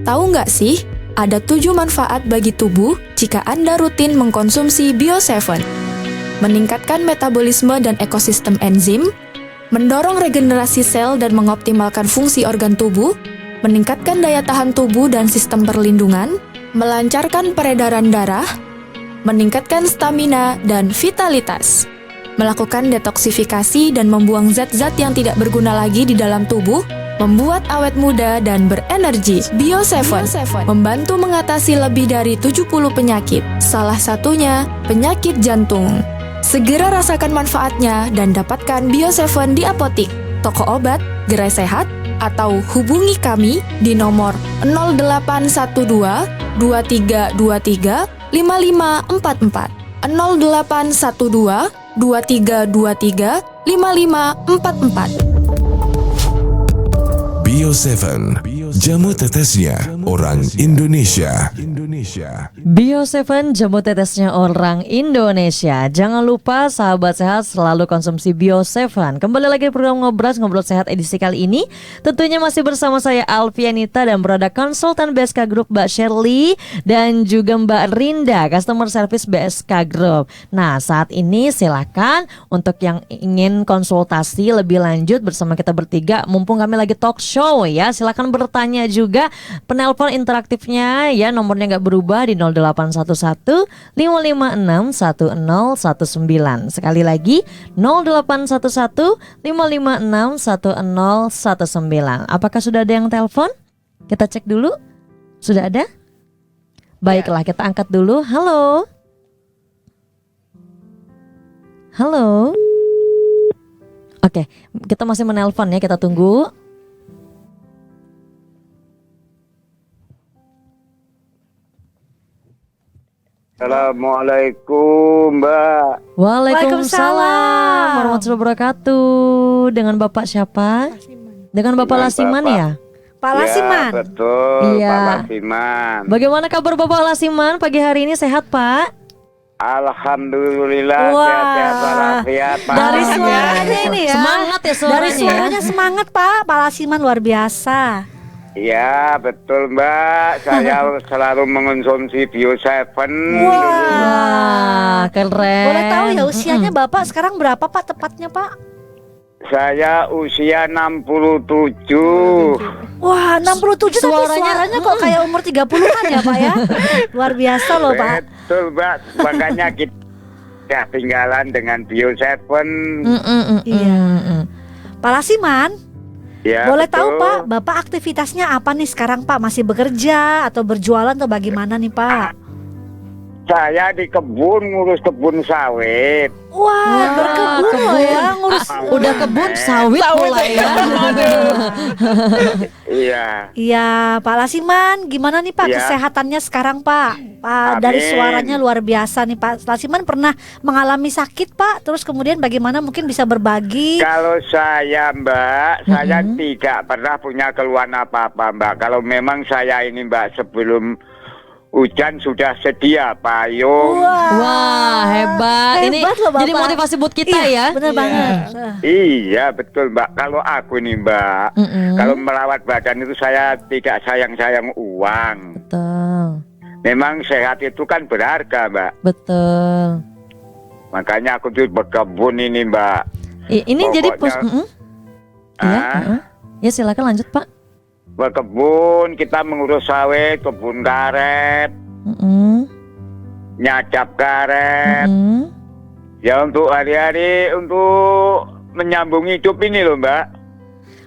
Tahu nggak sih, ada 7 manfaat bagi tubuh jika Anda rutin mengkonsumsi Bio7. Meningkatkan metabolisme dan ekosistem enzim, mendorong regenerasi sel dan mengoptimalkan fungsi organ tubuh, meningkatkan daya tahan tubuh dan sistem perlindungan, melancarkan peredaran darah, meningkatkan stamina dan vitalitas, melakukan detoksifikasi dan membuang zat-zat yang tidak berguna lagi di dalam tubuh, membuat awet muda dan berenergi. Bio7 membantu mengatasi lebih dari 70 penyakit, salah satunya penyakit jantung. Segera rasakan manfaatnya dan dapatkan Bio7 di apotik, toko obat, gerai sehat, atau hubungi kami di nomor 0812 2323 5544 0812 2323 5544. Bio7, jamu tetesnya orang Indonesia. Bio7, jamu tetesnya orang Indonesia. Jangan lupa sahabat sehat selalu konsumsi Bio7. Kembali lagi di program Ngobrol Sehat edisi kali ini. Tentunya masih bersama saya Alfianita dan produk konsultan BSK Group Mbak Shirley dan juga Mbak Rinda, customer service BSK Group. Nah, saat ini silakan untuk yang ingin konsultasi lebih lanjut bersama kita bertiga, mumpung kami lagi talk show ya, silakan bertanya juga. Penelpon interaktifnya ya, nomornya nggak berubah di 0811 556 1019. Sekali lagi 0811 556 1019. Apakah sudah ada yang telepon? Kita cek dulu. Sudah ada? Baiklah, kita angkat dulu. Halo. Halo. Oke, kita masih menelpon ya, kita tunggu. Assalamualaikum, Mbak. Waalaikumsalam warahmatullahi wabarakatuh. Dengan Bapak siapa? Dengan Bapak Lasiman ya? Pak Lasiman. Ya, betul, Iya. Pak Lasiman. Bagaimana kabar Bapak Lasiman pagi hari ini, sehat Pak? Alhamdulillah, Wah. sehat-sehat walafiat, Pak. Dari Alhamdulillah. suaranya ini ya. Semangat ya suaranya. Dari suaranya semangat Pak. Pak Lasiman luar biasa. Ya, betul, Mbak. Saya selalu mengonsumsi Bio7 dulu. Wah, keren. Boleh tahu ya usianya Bapak sekarang berapa Pak tepatnya Pak? Saya usia 67. Wah 67 tapi suaranya kok kayak umur 30-an ya Pak ya. Luar biasa loh Pak. Betul, Mbak. Makanya kita tinggalan dengan Bio7. Iya. Pak Lasiman, Ya, boleh betul. tahu Pak, Bapak aktivitasnya apa nih sekarang Pak? Masih bekerja atau berjualan atau bagaimana nih Pak? Saya di kebun, ngurus kebun sawit. Wah, berkebun loh ya, ngurus. Udah kebun sawit mulai ya. Iya. Iya, Pak Lasiman, gimana nih Pak Ya. kesehatannya sekarang Pak? Pak, dari Amin. suaranya luar biasa nih Pak. Lasiman pernah mengalami sakit Pak? Terus kemudian bagaimana mungkin bisa berbagi? Kalau saya, Mbak, saya tidak pernah punya keluhan apa-apa, Mbak. Kalau memang saya ini, Mbak, sebelum hujan sudah sedia payung. Wah, hebat. Ini Hebat loh, Bapak. jadi motivasi buat kita ya. Bener banget. Iya, betul, Mbak. Kalau aku nih, Mbak, kalau merawat badan itu saya tidak sayang-sayang uang. Betul. Memang sehat itu kan berharga, Mbak. Betul. Makanya aku tuh berkebun ini Mbak. Ini jadi pos. Pokoknya- Ya, Ah? ya silakan lanjut Pak. Berkebun, kita mengurus sawit, kebun karet, Mm-mm. nyadap karet. Mm-mm. Ya untuk hari-hari untuk menyambung hidup ini loh Mbak.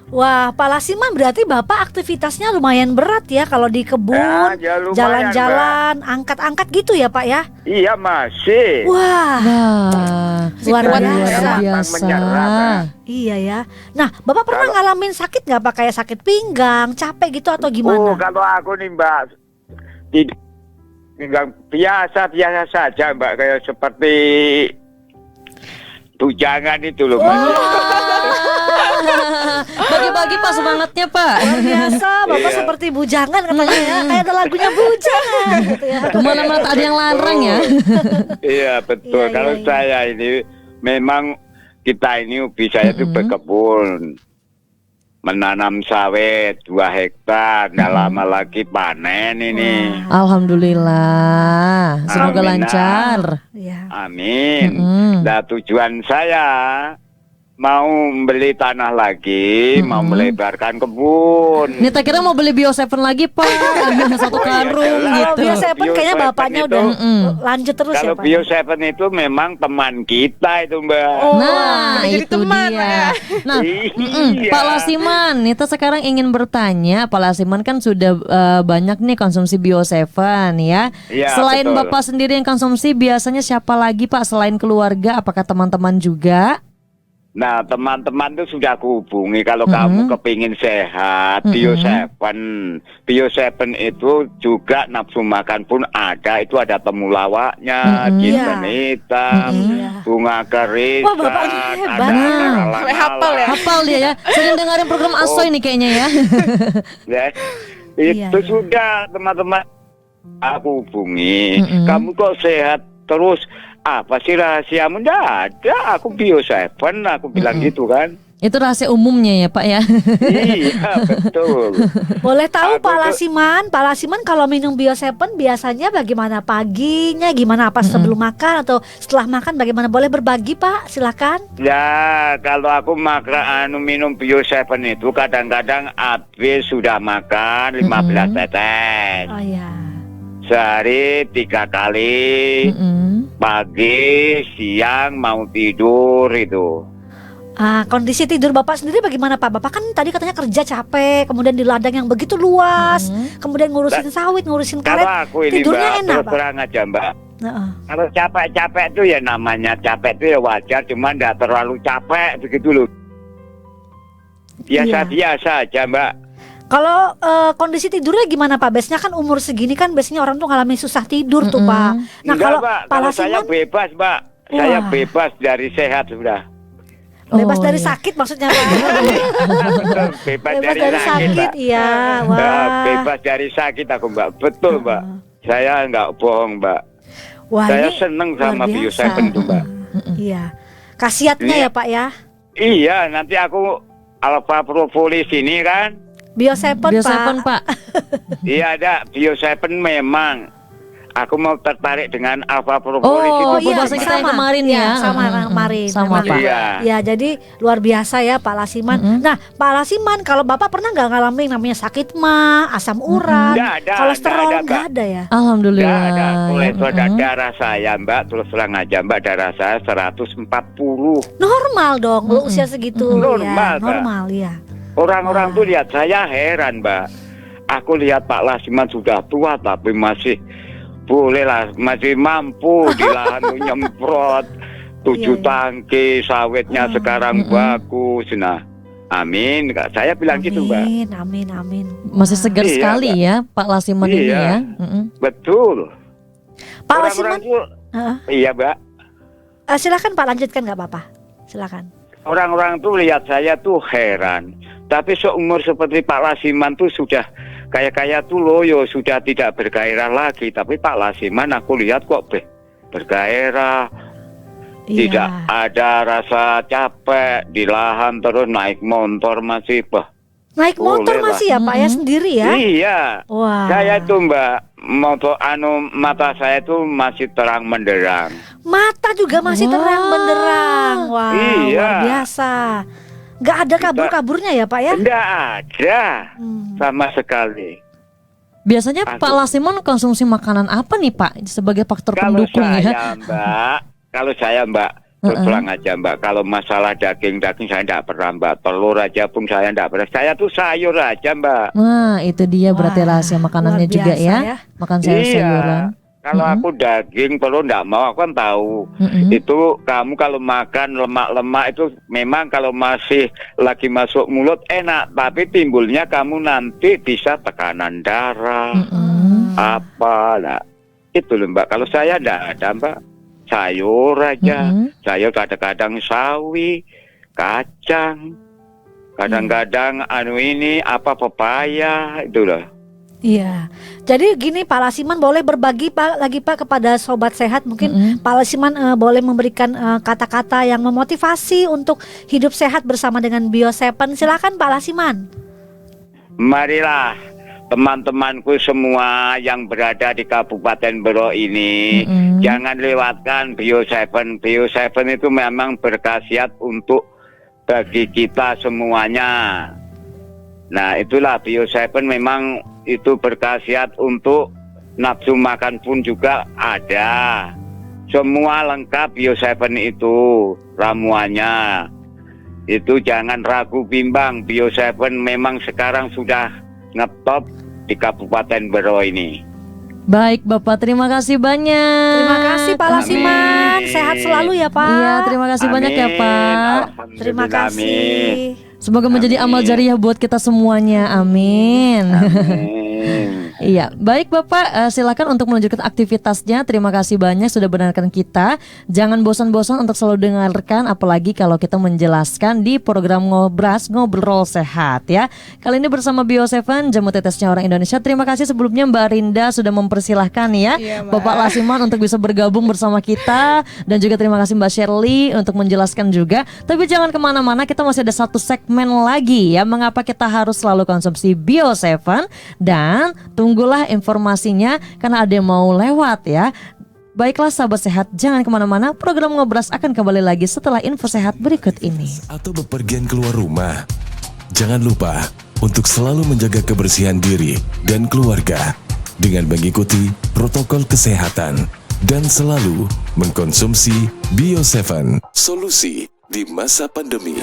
Wah, Pak Lasiman berarti Bapak aktivitasnya lumayan berat ya kalau di kebun, Ya lumayan, jalan-jalan, angkat-angkat gitu ya Pak ya? Iya masih. Wah, Wah, luar kuat biasa. Menyerap, ya. Iya ya. Nah, Bapak pernah ngalamin sakit nggak Pak? Kayak sakit pinggang, capek gitu atau Oh, gimana? kalau aku nih Mbak, tidak biasa saja Mbak, kayak seperti bujangan itu loh Mbak. Bagi-bagi Pak semangatnya Pak. Luar biasa, Bapak Iya. seperti bujangan katanya ya. Kayak ada lagunya bujangan gitu ya. Kemana-mana tak ada yang larang ya. Iya betul. Iya, Kalau iya. saya ini memang kita ini hobi saya itu berkebun, menanam sawit 2 hektar, nggak lama lagi panen ini. Alhamdulillah. Semoga Amin. lancar. Iya. Amin. Mm-mm. Nah tujuan saya mau beli tanah lagi, mau melebarkan kebun. Ini tak kira mau beli Bio 7 lagi Pak. Satu karung jelas. Kalau gitu. biasa kan Bio kayaknya 7 bapaknya itu- udah Mm-mm. lanjut terus Kalau ya Pak. Bio 7 itu memang teman kita itu Mbak. Nah, jadi itu teman, dia. ya. Nah, Iya. Pak Lasiman, kita sekarang ingin bertanya, Pak Lasiman kan sudah banyak nih konsumsi Bio 7 ya. Iya, Selain betul. Bapak sendiri yang konsumsi, biasanya siapa lagi Pak selain keluarga? Apakah teman-teman juga? Nah teman-teman tuh sudah aku hubungi kalau kamu kepingin sehat, Bio 7. Bio 7 itu juga nafsu makan pun ada, itu ada temulawaknya, jinten hitam, Iya. bunga keris, Wah, bapaknya hebat. Sampai hafal ya. Hafal dia ya. Sering dengerin program Asoy nih kayaknya ya. Ya, Iya, itu iya. sudah teman-teman aku hubungi. Kamu kok sehat terus? Apa sih rahasiamu? Nggak ada. Aku Bio 7, aku bilang gitu kan. Itu rahasia umumnya ya Pak ya. Iya betul. Boleh tahu Aku Pak tuh- Lasiman kalau minum Bio 7 biasanya bagaimana paginya, gimana apa sebelum makan atau setelah makan bagaimana? Boleh berbagi Pak, silakan. Ya kalau aku makan minum Bio 7 itu kadang-kadang habis sudah makan 15 tetes. Oh ya. Sehari 3 kali. Pagi, siang, mau tidur itu. Kondisi tidur Bapak sendiri bagaimana Pak? Bapak kan tadi katanya kerja capek, kemudian di ladang yang begitu luas, kemudian ngurusin sawit, ngurusin Kalau karet, aku ini tidurnya Mbak, enak terus Pak? terang aja Mbak. Heeh. Kalau capek-capek itu ya namanya capek itu ya wajar, cuma nggak terlalu capek begitu loh. Biasa-biasa aja Mbak. Kalau kondisi tidurnya gimana Pak? Biasanya kan umur segini kan biasanya orang tuh ngalamin susah tidur tuh Pak. Nah Enggak, kalau Mbak, Pak kalau saya Lasiman bebas Mbak. Saya Wah. bebas dari sehat sudah. bebas Oh, dari iya. sakit maksudnya Pak. Betul, bebas dari sakit, Mbak. iya. Ya, Wah. bebas dari sakit aku Mbak. Betul Mbak. Saya nggak bohong Mbak. Wah, Saya ini seneng luar sama Bio biasa. 7 tuh Mbak. Iya. Khasiatnya Ini- ya Pak ya. Iya, nanti aku Alpha Propolis ini kan. Bio 7 Bio Pak. 7 Pak. Iya ada Bio 7 memang. Aku mau tertarik dengan Alpha Propolis Oh, itu. iya, bahasa kita yang kemarin Iya, ya. sama yang kemarin. Sama memang, Pak. Iya. Ya, jadi luar biasa ya Pak Lasiman. Nah, Pak Lasiman, kalau Bapak pernah nggak ngalamin namanya sakit mah, asam urat, Nggak ada, kolesterol nggak ada, nggak Mbak. ada ya? Alhamdulillah. Nggak ada kolesterol darah saya Mbak. Terus terang aja Mbak, darah saya 140. Normal dong, lu usia segitu Normal, ya. Pak. Normal ya. Orang-orang tuh lihat saya heran Mbak. Aku lihat Pak Lasiman sudah tua tapi masih boleh lah, masih mampu di lahan tuh nyemprot 7 Iya, iya. tangki sawitnya sekarang bagus. Nah, amin. Saya bilang gitu Mbak. Amin, amin, amin. Masih segar Iya, sekali Mbak. ya Pak Lasiman ini Iya. ya. Betul. Pak Orang-orang Lasiman, tuh, Heeh. iya Mbak. Silakan Pak lanjutkan nggak apa-apa. Silakan. Orang-orang tuh lihat saya tuh heran. Tapi seumur seperti Pak Lasiman tuh sudah kayak tuh loyo, sudah tidak bergairah lagi. Tapi Pak Lasiman aku lihat kok bergairah. Tidak Iya. ada rasa capek di lahan, terus naik motor masih Naik motor boleh lah. masih ya Pak ya sendiri ya? Iya. Wah. Saya tuh Mbak mata saya itu masih terang menderang. Mata juga masih terang benderang. Wow, Iya. luar biasa. Nggak ada kabur-kaburnya ya Pak ya? Tidak ada sama sekali. Biasanya Pak Lasiman konsumsi makanan apa nih Pak sebagai faktor pendukung ya? Kalau saya Mbak, terus terang aja Mbak, kalau masalah daging saya tidak pernah Mbak, telur aja pun saya tidak pernah. Saya tuh sayur aja Mbak. Nah itu dia berarti rahasia makanannya luar juga biasa ya. Makan sayur-sayuran. Kalau aku daging telur tidak mau, aku kan tahu. Itu kamu kalau makan lemak-lemak itu memang kalau masih lagi masuk mulut enak, tapi timbulnya kamu nanti bisa tekanan darah, apa lah. Itu loh Mbak. Kalau saya tidak ada Mbak, sayur aja, sayur kadang-kadang sawi, kacang, kadang-kadang pepaya itu loh. Iya. Jadi gini Pak Lasiman boleh berbagi Pak kepada sobat sehat, mungkin Pak Lasiman boleh memberikan kata-kata yang memotivasi untuk hidup sehat bersama dengan Bio7. Silakan Pak Lasiman. Marilah teman-temanku semua yang berada di Kabupaten Bero ini, jangan lewatkan Bio7. Bio7 itu memang berkhasiat untuk bagi kita semuanya. Nah itulah Bio7 memang itu berkhasiat untuk nafsu makan pun juga ada. Semua lengkap Bio7 itu ramuannya. Itu jangan ragu bimbang, Bio7 memang sekarang sudah ngetop di Kabupaten Bero ini. Baik Bapak, terima kasih banyak. Terima kasih Pak Lasiman. Sehat selalu ya Pak. Iya, terima kasih banyak ya Pak. Terima kasih. Semoga menjadi amal jariah buat kita semuanya. Amin. Iya, baik Bapak, silakan untuk melanjutkan aktivitasnya. Terima kasih banyak sudah mendengarkan kita. Jangan bosan-bosan untuk selalu dengarkan, apalagi kalau kita menjelaskan di program Ngobras, Ngobrol Sehat ya. Kali ini bersama Bio7, jamu tetesnya orang Indonesia. Terima kasih sebelumnya Mbak Rinda sudah mempersilahkan ya, Bapak Lasiman untuk bisa bergabung bersama kita. Dan juga terima kasih Mbak Shirley untuk menjelaskan juga. Tapi jangan kemana-mana, kita masih ada satu segmen lagi ya, mengapa kita harus selalu konsumsi Bio7. Dan tunggulah informasinya karena ada yang mau lewat ya. Baiklah sahabat sehat, jangan kemana-mana. Program Ngobras akan kembali lagi setelah info sehat berikut ini. Atau bepergian keluar rumah, jangan lupa untuk selalu menjaga kebersihan diri dan keluarga dengan mengikuti protokol kesehatan dan selalu mengkonsumsi Bio7, solusi di masa pandemi.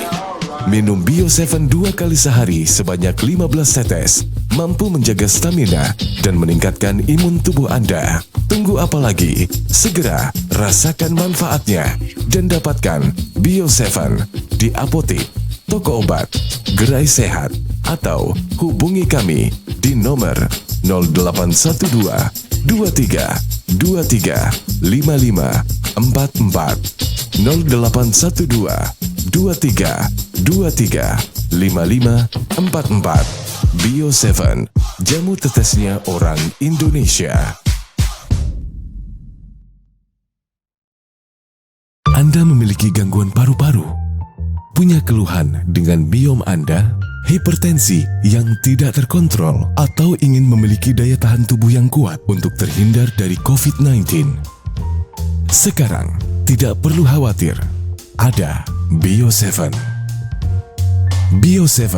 Minum Bio7 2 kali sehari sebanyak 15 tetes mampu menjaga stamina dan meningkatkan imun tubuh Anda. Tunggu apa lagi? Segera rasakan manfaatnya dan dapatkan Bio7 di apotek, toko obat, gerai sehat, atau hubungi kami di nomor 0812 23 23 55 44 0812 23 23 55 44. Bio7, jamu tetesnya orang Indonesia. Anda memiliki gangguan paru-paru, punya keluhan dengan biom Anda, hipertensi yang tidak terkontrol, atau ingin memiliki daya tahan tubuh yang kuat untuk terhindar dari COVID-19. Sekarang, tidak perlu khawatir, ada Bio7. Bio7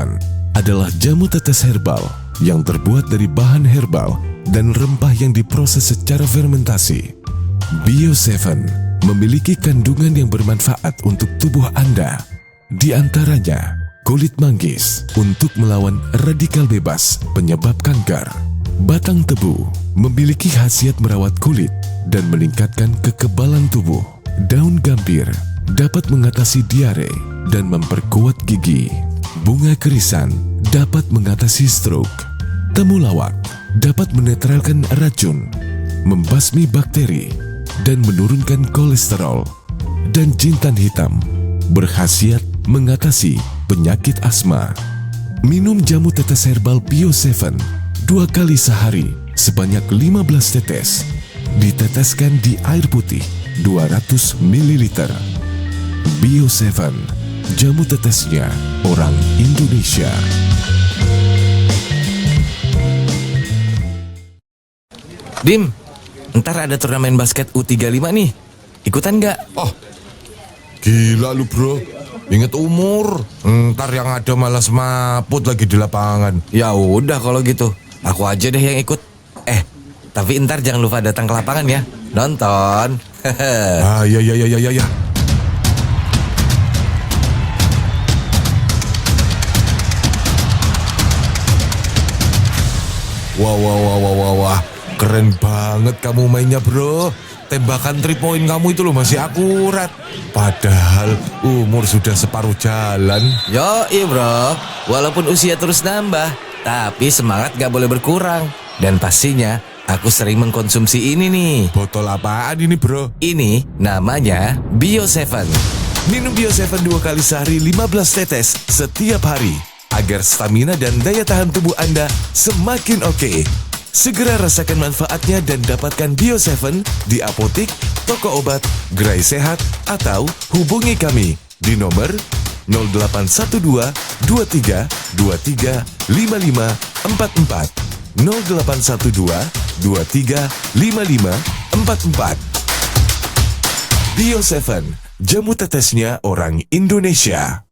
adalah jamu tetes herbal yang terbuat dari bahan herbal dan rempah yang diproses secara fermentasi. Bio7 memiliki kandungan yang bermanfaat untuk tubuh Anda. Di antaranya, kulit manggis untuk melawan radikal bebas penyebab kanker. Batang tebu memiliki khasiat merawat kulit dan meningkatkan kekebalan tubuh. Daun gambir dapat mengatasi diare dan memperkuat gigi. Bunga kerisan dapat mengatasi stroke. Temulawak dapat menetralkan racun, membasmi bakteri, dan menurunkan kolesterol. Dan jintan hitam berkhasiat mengatasi penyakit asma. Minum jamu tetes herbal Bio7 2 kali sehari sebanyak 15 tetes. Diteteskan di air putih 200 ml. Bio7, jamu tetesnya orang Indonesia. Dim, ntar ada turnamen basket U35 nih. Ikutan nggak? Oh, gila lu bro. Ingat umur. Ntar yang ada malah semaput lagi di lapangan. Ya udah kalau gitu, aku aja deh yang ikut. Tapi ntar jangan lupa datang ke lapangan ya. Nonton. Ya. Wah. Keren banget kamu mainnya bro. Tembakan 3 point kamu itu loh masih akurat. Padahal umur sudah separuh jalan. Yoi bro, walaupun usia terus nambah, tapi semangat gak boleh berkurang. Dan pastinya aku sering mengkonsumsi ini nih. Botol apaan ini bro? Ini namanya Bio7. Minum Bio7 2 kali sehari 15 tetes setiap hari, agar stamina dan daya tahan tubuh Anda semakin oke. Segera rasakan manfaatnya dan dapatkan Bio7 di apotik, toko obat, gerai sehat, atau hubungi kami di nomor 0812 23 23 55 44 0812 23 55 44. Bio7, jamu tetesnya orang Indonesia.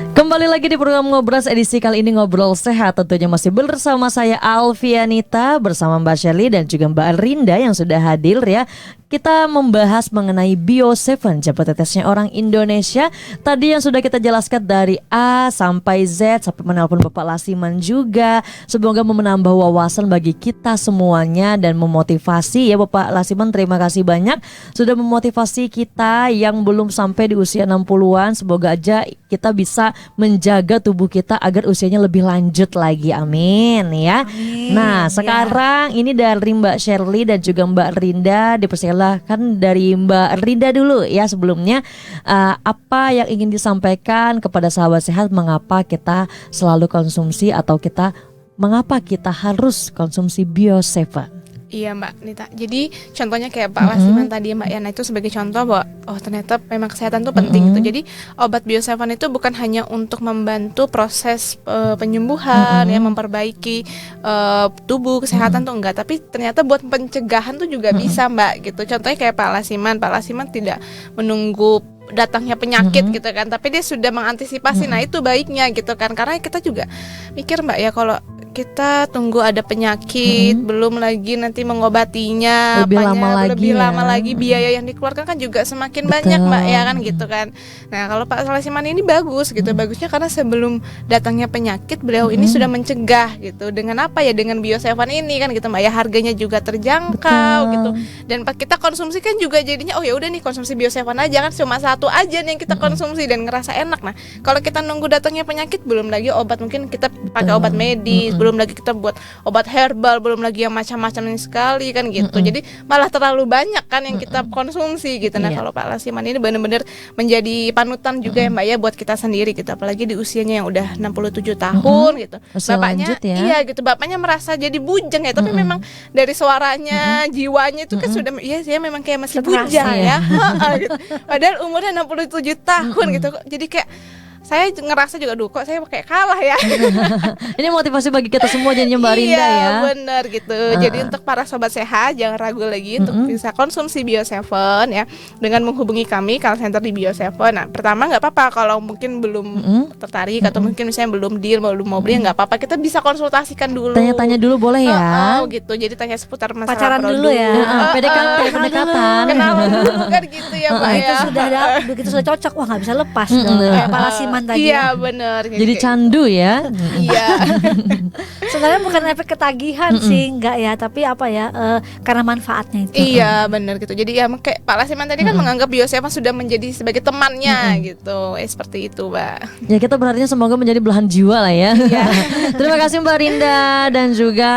Kembali lagi di program Ngobras edisi kali ini Ngobrol Sehat. Tentunya masih bersama saya Alfianita, bersama Mbak Shirley dan juga Mbak Rinda yang sudah hadir ya. Kita membahas mengenai Bio7, jamu tetesnya orang Indonesia. Tadi yang sudah kita jelaskan dari A sampai Z, sampai menelpon Bapak Lasiman juga. Semoga menambah wawasan bagi kita semuanya dan memotivasi ya Bapak Lasiman. Terima kasih banyak sudah memotivasi kita yang belum sampai di usia 60-an. Semoga aja kita bisa menjaga tubuh kita agar usianya lebih lanjut lagi. Amin ya. Amin, Nah sekarang ini dari Mbak Shirley dan juga Mbak Rinda, dipersilakan dari Mbak Rinda dulu ya sebelumnya. Apa yang ingin disampaikan kepada sahabat sehat, mengapa kita selalu konsumsi atau mengapa kita harus konsumsi Bio7? Iya Mbak Nita, jadi contohnya kayak Pak Lasiman tadi Mbak Yana itu sebagai contoh bahwa ternyata memang kesehatan itu penting gitu. Jadi obat Bio7 itu bukan hanya untuk membantu proses penyembuhan ya, memperbaiki tubuh kesehatan tuh enggak, tapi ternyata buat pencegahan tuh juga bisa Mbak gitu. Contohnya kayak Pak Lasiman tidak menunggu datangnya penyakit gitu kan, tapi dia sudah mengantisipasi. Nah itu baiknya gitu kan, karena kita juga mikir Mbak ya, kalau kita tunggu ada penyakit, belum lagi nanti mengobatinya, lebih lama lagi biaya yang dikeluarkan kan juga semakin banyak Mbak ya kan gitu kan. Nah kalau Pak Lasiman ini bagus gitu, bagusnya karena sebelum datangnya penyakit beliau ini sudah mencegah gitu. Dengan apa ya, dengan Bio7 ini kan gitu Mbak ya, harganya juga terjangkau gitu. Dan kita konsumsi kan juga jadinya ya udah nih konsumsi Bio7 aja kan, cuma satu aja nih yang kita konsumsi dan ngerasa enak. Nah kalau kita nunggu datangnya penyakit, belum lagi obat, mungkin kita pakai obat medis, belum lagi kita buat obat herbal, belum lagi yang macam-macam sekali kan gitu. Jadi malah terlalu banyak kan yang kita konsumsi gitu. Nah kalau Pak Lasiman ini benar-benar menjadi panutan juga ya Mbak ya buat kita sendiri gitu, apalagi di usianya yang udah 67 tahun gitu. Bapaknya iya gitu, bapaknya merasa jadi bujang ya, tapi memang dari suaranya, jiwanya itu kan sudah saya memang kayak masih bujang ya. Gitu. Padahal umurnya 67 tahun gitu. Jadi kayak saya ngerasa juga kok saya kayak kalah ya. Ini motivasi bagi kita semua jadinya Mbak Rinda ya. Iya benar gitu. Jadi untuk para sobat sehat jangan ragu lagi untuk bisa konsumsi Bio7 ya, dengan menghubungi kami call center di Bio7. Nah pertama nggak apa-apa kalau mungkin belum tertarik atau mungkin misalnya belum deal, belum mau beli, nggak apa-apa, kita bisa konsultasikan dulu. Tanya-tanya dulu boleh ya. Gitu. Jadi tanya seputar masalah Pacaran produk. dulu ya. Pendekatan. Kenalan dulu kan gitu ya Mbak Itu ya. begitu sudah cocok, wah nggak bisa lepas dong. Kayak Pak Lasiman tadi. Iya benar. Jadi candu ya. Iya. Sebenarnya bukan efek ketagihan sih, enggak ya, tapi apa ya, karena manfaatnya itu. Iya benar gitu. Jadi ya kayak Pak Lasiman tadi kan menganggap Bio7 sudah menjadi sebagai temannya gitu. Seperti itu Mbak. Ya kita berharapnya semoga menjadi belahan jiwa lah ya. Terima kasih Mbak Rinda dan juga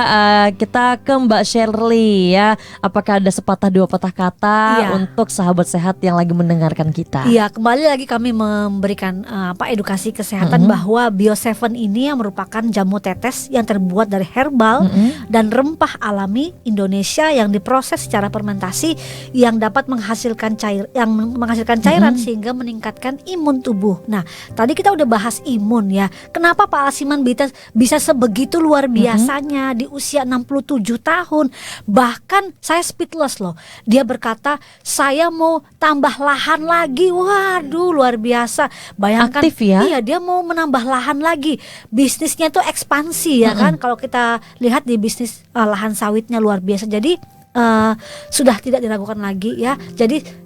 kita ke Mbak Shirley ya. Apakah ada sepatah dua patah kata untuk sahabat sehat yang lagi mendengarkan kita? Iya, kembali lagi kami memberikan edukasi kesehatan bahwa Bio7 ini yang merupakan jamu tetes yang terbuat dari herbal dan rempah alami Indonesia yang diproses secara fermentasi yang dapat menghasilkan cairan sehingga meningkatkan imun tubuh. Nah, tadi kita udah bahas imun ya. Kenapa Pak Lasiman bisa sebegitu luar biasanya di usia 67 tahun? Bahkan saya speechless loh. Dia berkata, saya mau tambah lahan lagi. Waduh, luar biasa. Bayangkan, aktif ya? Iya, dia mau menambah lahan lagi. Bisnisnya tuh ekspansi ya kan. Kalau kita lihat di bisnis lahan sawitnya luar biasa. Jadi sudah tidak diragukan lagi ya. Jadi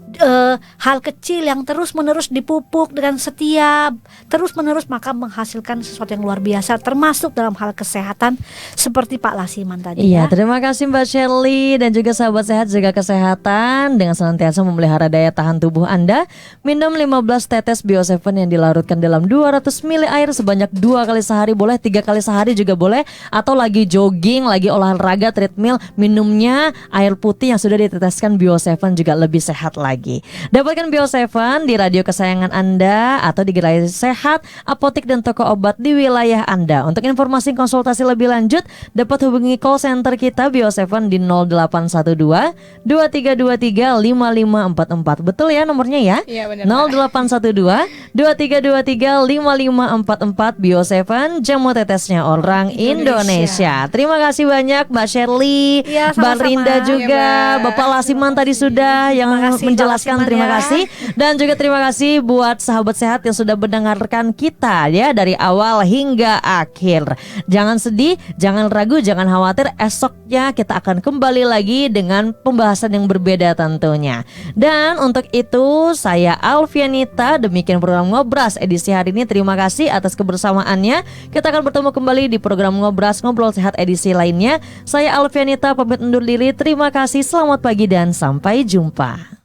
hal kecil yang terus menerus dipupuk dengan setia, terus menerus maka menghasilkan sesuatu yang luar biasa, termasuk dalam hal kesehatan seperti Pak Lasiman tadi. Iya, ya. terima kasih Mbak Shirley dan juga sahabat sehat, jaga kesehatan dengan senantiasa memelihara daya tahan tubuh Anda. Minum 15 tetes Bio7 yang dilarutkan dalam 200 ml air sebanyak 2 kali sehari, boleh 3 kali sehari juga boleh, atau lagi jogging, lagi olahraga, treadmill, minumnya air putih yang sudah diteteskan Bio7 juga lebih sehat lagi. Dapatkan Bio7 di radio kesayangan Anda atau di gerai sehat, apotek dan toko obat di wilayah Anda. Untuk informasi konsultasi lebih lanjut, dapat hubungi call center kita Bio7 di 0812 2323 5544. Betul ya nomornya ya? Iya benar. 0812 2323 5544. Bio7, jamu tetesnya orang Indonesia. Terima kasih banyak Mbak Shirley, Iya, Mbak sama-sama. Rinda juga, Iya, Mbak. Bapak Lasiman tadi sudah yang Terima kasih, Pak menjelaskan. Lasiman, Terima ya. kasih. Dan juga terima kasih buat sahabat sehat yang sudah mendengarkan kita ya dari awal hingga akhir. Jangan sedih, jangan ragu, jangan khawatir. Esoknya kita akan kembali lagi dengan pembahasan yang berbeda tentunya. Dan untuk itu saya Alfianita, demikian program Ngobras edisi hari ini. Terima kasih atas kebersamaannya. Kita akan bertemu kembali di program Ngobras Ngobrol Sehat edisi lainnya. Saya Alfianita pamit undur diri. Terima kasih, selamat pagi dan sampai jumpa.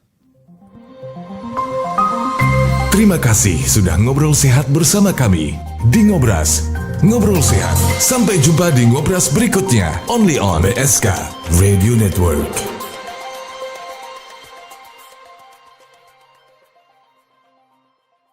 Terima kasih sudah ngobrol sehat bersama kami di Ngobras. Ngobrol sehat. Sampai jumpa di Ngobras berikutnya. Only on BSK Radio Network.